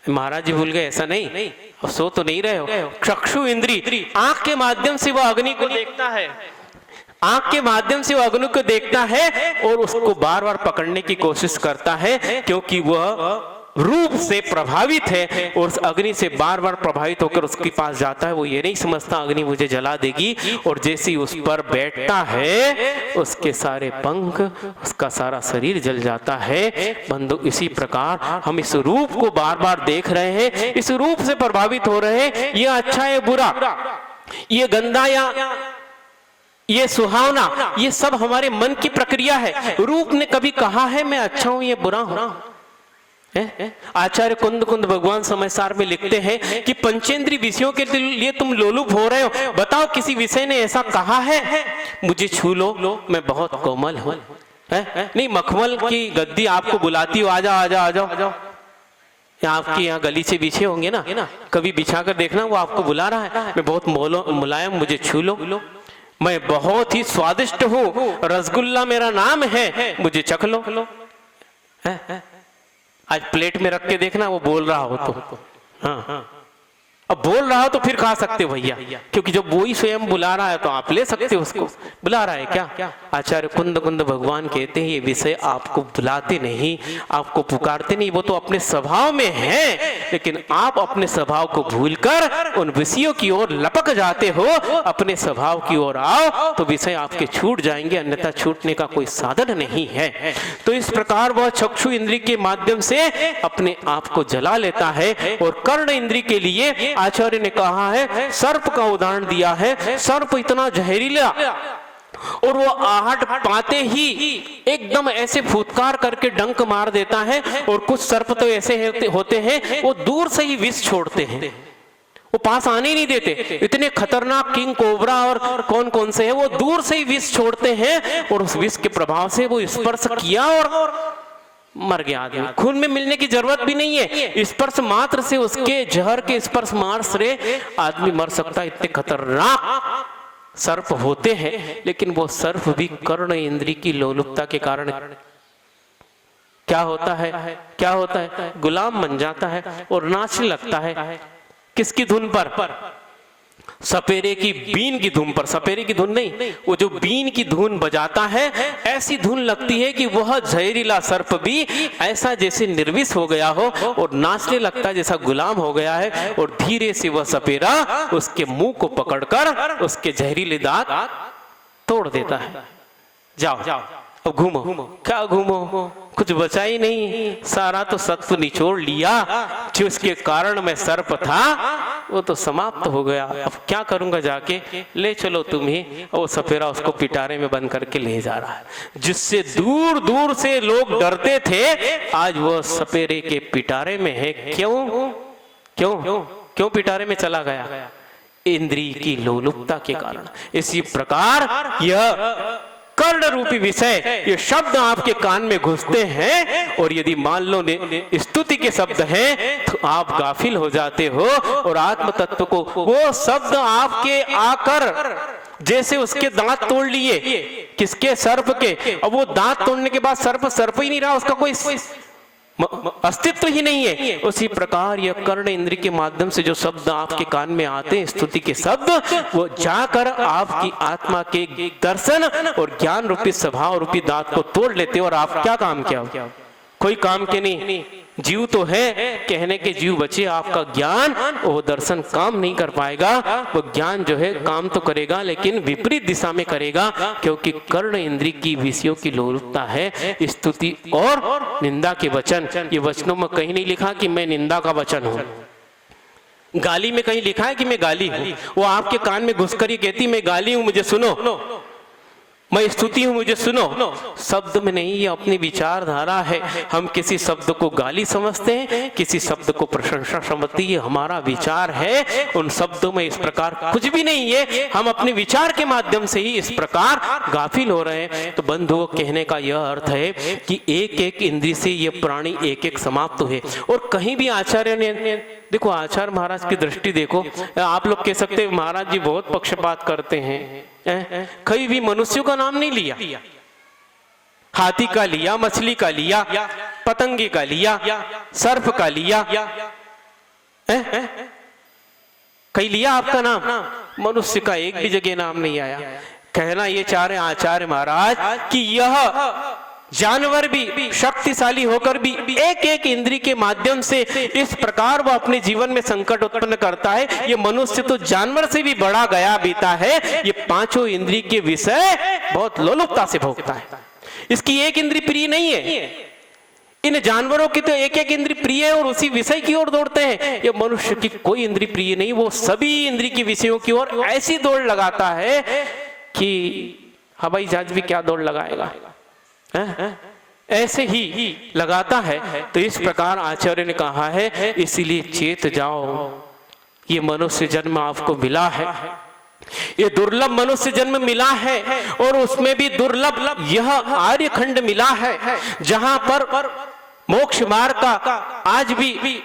महाराज जी भूल गए? ऐसा नहीं, सो तो नहीं रहे हो। चक्षु इंद्री, आंख के माध्यम से वो अग्नि को देखता है, आंख के माध्यम से वो अग्नि को देखता है और उसको बार बार पकड़ने की कोशिश करता है, क्योंकि वह रूप से प्रभावित है और उस अग्नि से बार बार प्रभावित होकर उसके पास जाता है। वो ये नहीं समझता अग्नि मुझे जला देगी, और जैसे ही उस पर बैठता है उसके सारे पंख, उसका सारा शरीर जल जाता है। बंधु, इसी प्रकार हम इस रूप को बार बार देख रहे हैं, इस रूप से प्रभावित हो रहे हैं। ये अच्छा है बुरा, ये गंदा या ये सुहावना, ये सब हमारे मन की प्रक्रिया है। रूप ने कभी कहा है मैं अच्छा हूं, ये बुरा हूं? आचार्य कुंद भगवान समय सार में लिखते हैं कि पंचेंद्रिय विषयों के लिए तुम लोलुप हो रहे हो। बताओ किसी विषय ने ऐसा कहा है मुझे छू लो, मैं बहुत कोमल हूं? नहीं, मखमल की गद्दी आपको बुलाती हो, आ जाओ आ जाओ आ जाओ। आपकी यहाँ गली से बिछे होंगे ना, कभी बिछा कर देखना, वो आपको बुला रहा है, मैं बहुत मुलायम, मुझे छू लो, मैं बहुत ही स्वादिष्ट हूँ, रसगुल्ला मेरा नाम है, मुझे चख लो। आज प्लेट में रख के देखना वो बोल रहा हो तो। हाँ, अब बोल रहा हो तो फिर खा सकते हो भैया, क्योंकि जब वो ही स्वयं बुला रहा है तो आप ले सकते हो उसको। बुला रहा है क्या? आचार्य कुंद कुंद भगवान कहते हैं ये विषय आपको बुलाते नहीं, आपको पुकारते नहीं, वो तो अपने स्वभाव में है, लेकिन आप अपने स्वभाव को भूलकर उन विषयों की ओर लपक जाते हो। अपने स्वभाव की ओर आओ तो विषय आपके छूट जाएंगे, अन्यथा छूटने का कोई साधन नहीं है। तो इस प्रकार वह चक्षु इंद्रिय के माध्यम से अपने आप को जला लेता है। और कर्ण इंद्रिय के लिए आचार्य ने कहा है, सर्प का उदाहरण दिया है। सर्प इतना जहरीला और वो आहट पाते ही एकदम ऐसे फुतकार करके डंक मार देता है। और कुछ सर्प तो ऐसे होते हैं वो दूर से ही विष छोड़ते हैं, वो पास आने नहीं देते। इतने खतरनाक किंग कोबरा और कौन कौन से हैं, वो दूर से ही विष छोड़ते हैं और उस विष के प्रभाव से वो स्पर्श किया और मर गया आदमी। खून में मिलने की जरूरत भी नहीं है, स्पर्श मात्र से, उसके जहर के स्पर्श मात्र से आदमी मर सकता है। इतने खतरनाक सर्प होते हैं, लेकिन वो सर्प भी कर्ण इंद्रिय की लोलुपता के कारण क्या होता है? गुलाम बन जाता है और नाचने लगता है। किसकी धुन पर? सपेरे की बीन की धुन पर। सपेरे की धुन नहीं, वो जो बीन की धुन बजाता है, ऐसी धुन लगती है कि वह जहरीला सर्प भी ऐसा जैसे निर्विष हो गया हो और नाचने लगता है जैसा गुलाम हो गया है। और धीरे से वह सपेरा उसके मुंह को पकड़कर उसके जहरीले दांत तोड़ देता है। जाओ अब घूमो। क्या घूमो? कुछ बचा ही नहीं, सारा तो सत्व निचोड़ लिया। जिसके कारण मैं सर्प था वो तो समाप्त हो गया। अब क्या करूंगा जाके? ले चलो तुम ही। वो सपेरा उसको पिटारे में बंद करके ले जा रहा है। जिससे दूर दूर से लोग डरते थे, आज वो सपेरे के पिटारे में है। क्यों पिटारे में चला गया? इंद्रिय की लोलुपता के कारण। इसी प्रकार यह कर्ण रूपी विषय, ये शब्द आपके कान में घुसते हैं और यदि मान लो स्तुति के शब्द हैं तो आप गाफिल हो जाते हो और आत्म तत्व को, वो शब्द आपके आकर जैसे उसके दांत तोड़ लिए, किसके? सर्प के। अब वो दांत तोड़ने के बाद सर्प ही नहीं रहा, उसका कोई अस्तित्व ही नहीं है। उसी प्रकार यह कर्ण इंद्रिय के माध्यम से जो शब्द आपके कान में आते हैं, स्तुति के शब्द, वो जाकर आपकी आत्मा के दर्शन और ज्ञान रूपी स्वभाव रूपी दांत को तोड़ लेते हो। और आप क्या काम किया? कोई काम के नहीं। जीव तो है, कहने के जीव बचे, आपका ज्ञान वो दर्शन काम नहीं कर पाएगा। वो ज्ञान जो है काम तो करेगा लेकिन विपरीत दिशा में करेगा, क्योंकि कर्ण इंद्रिय की विषयों की लोलुपता है। स्तुति और निंदा के वचन, ये वचनों में कहीं नहीं लिखा कि मैं निंदा का वचन हूं। गाली में कहीं लिखा है कि मैं गाली हूं। वो आपके कान में घुसकर ही कहती मैं गाली हूं, मुझे सुनो, मैं स्तुति हूं, मुझे सुनो। शब्द में नहीं, ये अपनी विचारधारा है। हम किसी शब्द को गाली समझते हैं, किसी शब्द को प्रशंसा समझते हैं, ये हमारा विचार है। उन शब्दों में इस प्रकार कुछ भी नहीं है, हम अपने विचार के माध्यम से ही इस प्रकार गाफिल हो रहे हैं। तो बंधुओं, कहने का यह अर्थ है कि एक एक इंद्रिय से ये प्राणी एक एक समाप्त हुए। और कहीं भी आचार्य ने, देखो आचार्य महाराज की दृष्टि देखो, आप लोग कह सकते हैं महाराज जी बहुत पक्षपात करते हैं, कहीं भी मनुष्यों का नाम नहीं लिया। हाथी का लिया, मछली का लिया, पतंगे का लिया, सर्प का लिया, कहीं लिया आपका नाम? मनुष्य का एक भी जगह नाम नहीं आया। कहना ये चाह रहे आचार्य महाराज कि यह जानवर भी शक्तिशाली होकर भी एक एक इंद्रिय के माध्यम से इस प्रकार वो अपने जीवन में संकट उत्पन्न करता है। ये मनुष्य तो जानवर से भी बड़ा गया बीता है। ये पांचों इंद्रिय के विषय बहुत लोलुपता से भोगता है। इसकी एक इंद्रिय प्रिय नहीं है। इन जानवरों की तो एक एक इंद्रिय प्रिय है और उसी विषय की ओर दौड़ते हैं। ये मनुष्य की कोई इंद्रिय प्रिय नहीं, वो सभी इंद्रिय के विषयों की ओर ऐसी दौड़ लगाता है कि हवाई जहाज भी क्या दौड़ लगाएगा, ऐसे ही लगाता है। तो इस प्रकार आचार्य ने कहा है, इसीलिए चेत जाओ, ये मनुष्य जन्म आपको मिला है, ये दुर्लभ मनुष्य जन्म मिला है। और उसमें भी दुर्लभ यह आर्यखंड मिला है, जहां पर मोक्ष मार्ग का आज भी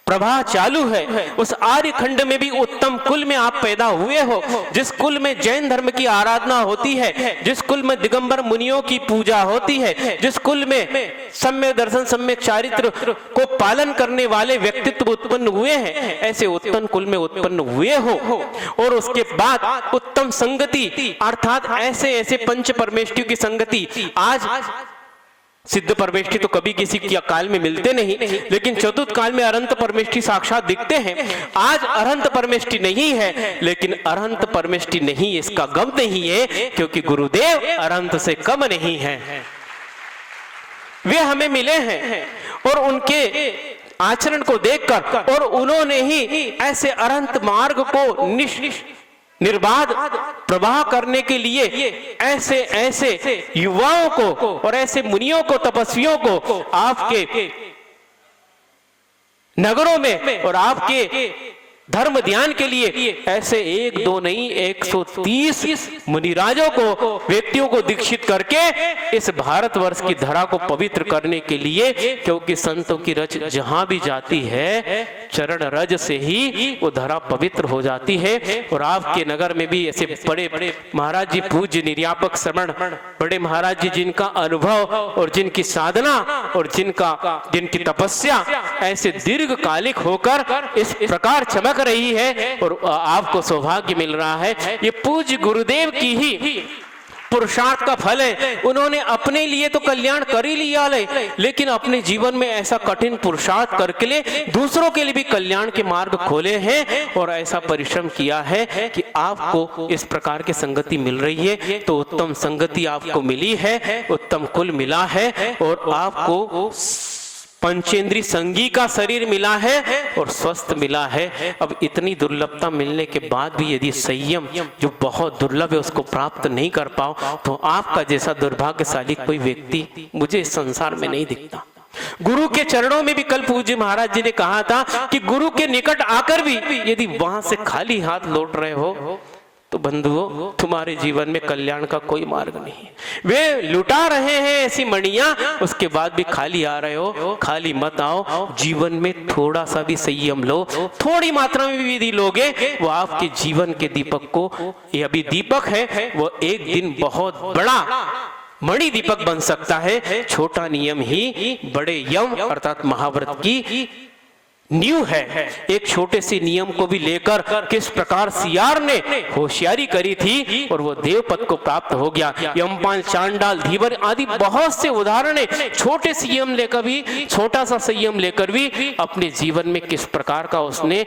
प्रवाह चालू है। उस आर्य खंड में भी उत्तम कुल में आप पैदा हुए हो, जिस कुल में जैन धर्म की आराधना होती है, जिस कुल में दिगंबर मुनियों की पूजा होती है, जिस कुल में सम्यक दर्शन सम्यक चारित्र को पालन करने वाले व्यक्तित्व उत्पन्न हुए हैं, ऐसे उत्तम कुल में उत्पन्न हुए हो। और उसके बाद उत्तम संगति अर्थात ऐसे ऐसे पंच परमेष्ठियों की संगति। आज सिद्ध परमेष्ठी तो कभी किसी के काल में मिलते नहीं, लेकिन चतुर्थ काल में अरंत परमेष्ठी साक्षात दिखते हैं। आज अरंत परमेष्ठी नहीं है, लेकिन अरंत परमेष्ठी नहीं इसका गम नहीं है, क्योंकि गुरुदेव अरंत से कम नहीं है। वे हमें मिले हैं और उनके आचरण को देखकर और उन्होंने ही ऐसे अनंत मार्ग को निर्बाध प्रवाह करने के लिए ऐसे ऐसे युवाओं को और ऐसे मुनियों को तपस्वियों को आपके नगरों में और आपके धर्म ध्यान के लिए ऐसे एक दो नहीं 130 मुनिराजों को व्यक्तियों को दीक्षित करके इस भारतवर्ष की धरा को पवित्र करने के लिए, क्योंकि संतों की रज जहां भी जाती है चरण रज से ही वो धरा पवित्र हो जाती है। और आपके नगर में भी ऐसे बड़े बड़े महाराज जी पूज्य निर्यापक श्रवण बड़े महाराज जी जिनका अनुभव और जिनकी साधना और जिनकी तपस्या ऐसे दीर्घकालिक होकर इस प्रकार चमक रही है और आपको सौभाग्य मिल रहा है, ये पूज्य गुरुदेव की ही पुरुषार्थ का फल है। उन्होंने अपने लिए तो कल्याण कर ही लिया लेकिन अपने जीवन में ऐसा कठिन पुरुषार्थ करके लिए दूसरों के लिए भी कल्याण के मार्ग खोले हैं और ऐसा परिश्रम किया है कि आपको इस प्रकार की संगति मिल रही है। तो उत्तम संगति आपको मिली है, उत्तम कुल मिला है और आपको पंचेंद्री संगी का शरीर मिला है और स्वस्थ मिला है। अब इतनी दुर्लभता मिलने के बाद भी यदि संयम जो बहुत दुर्लभ है उसको प्राप्त नहीं कर पाओ तो आपका जैसा दुर्भाग्यशाली कोई व्यक्ति मुझे इस संसार में नहीं दिखता। गुरु के चरणों में भी कल पूज्य महाराज जी ने कहा था कि गुरु के निकट आकर भी यदि वहां से खाली हाथ लौट रहे हो तो बंधुओं तुम्हारे जीवन में कल्याण का कोई मार्ग नहीं है। वे लुटा रहे हैं ऐसी मणियां, उसके बाद भी खाली आ रहे हो, खाली मत आओ। जीवन में थोड़ा सा भी संयम लो, थोड़ी मात्रा में भी यदि लोगे वो आपके जीवन के दीपक को, ये अभी दीपक है वो एक दिन बहुत बड़ा मणि दीपक बन सकता है। छोटा नियम ही बड़े यम अर्थात महाव्रत की नींव है। एक छोटे से नियम को भी लेकर किस प्रकार सियार ने होशियारी करी थी और वो देव पद को प्राप्त हो गया। यमपाल, चांडाल, धीवर आदि बहुत से उदाहरण है। छोटे से संयम लेकर भी, छोटा सा संयम लेकर भी अपने जीवन में किस प्रकार का उसने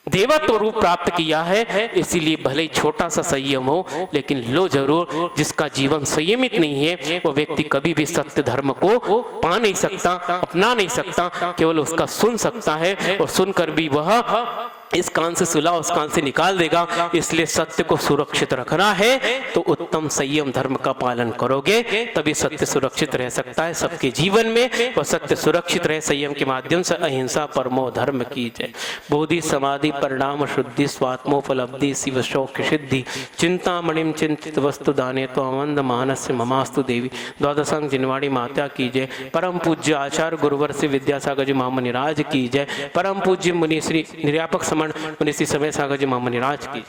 देवत्व रूप प्राप्त किया है। इसीलिए भले ही छोटा सा संयम हो लेकिन लो जरूर। जिसका जीवन संयमित नहीं है वो व्यक्ति कभी भी सत्य धर्म को पा नहीं सकता, अपना नहीं सकता, केवल उसका सुन सकता है और सुनकर भी वह इस कान से सुला उस कान से निकाल देगा। इसलिए सत्य को सुरक्षित रखना है तो उत्तम संयम धर्म का पालन करोगे तभी सत्य सुरक्षित रह सकता है सबके जीवन में। और सत्य सुरक्षित रहे संयम के माध्यम से अहिंसा परमो धर्म की जय। बोधि समाधि परिणाम शुद्धि स्वात्मोपलब्धि शिव शौक सिद्धि चिंतामणिम चिंतित वस्तु दाने तो अवंद मानस ममास्तु देवी। द्वादशांग जिनवाड़ी माता की जय। परम पूज्य आचार्य गुरुवर से विद्यासागर जी महामुनि राज की जय। परम पूज्य मुनि श्री निर्यापक मुनि श्री समय सागर जी महामुनि राज की।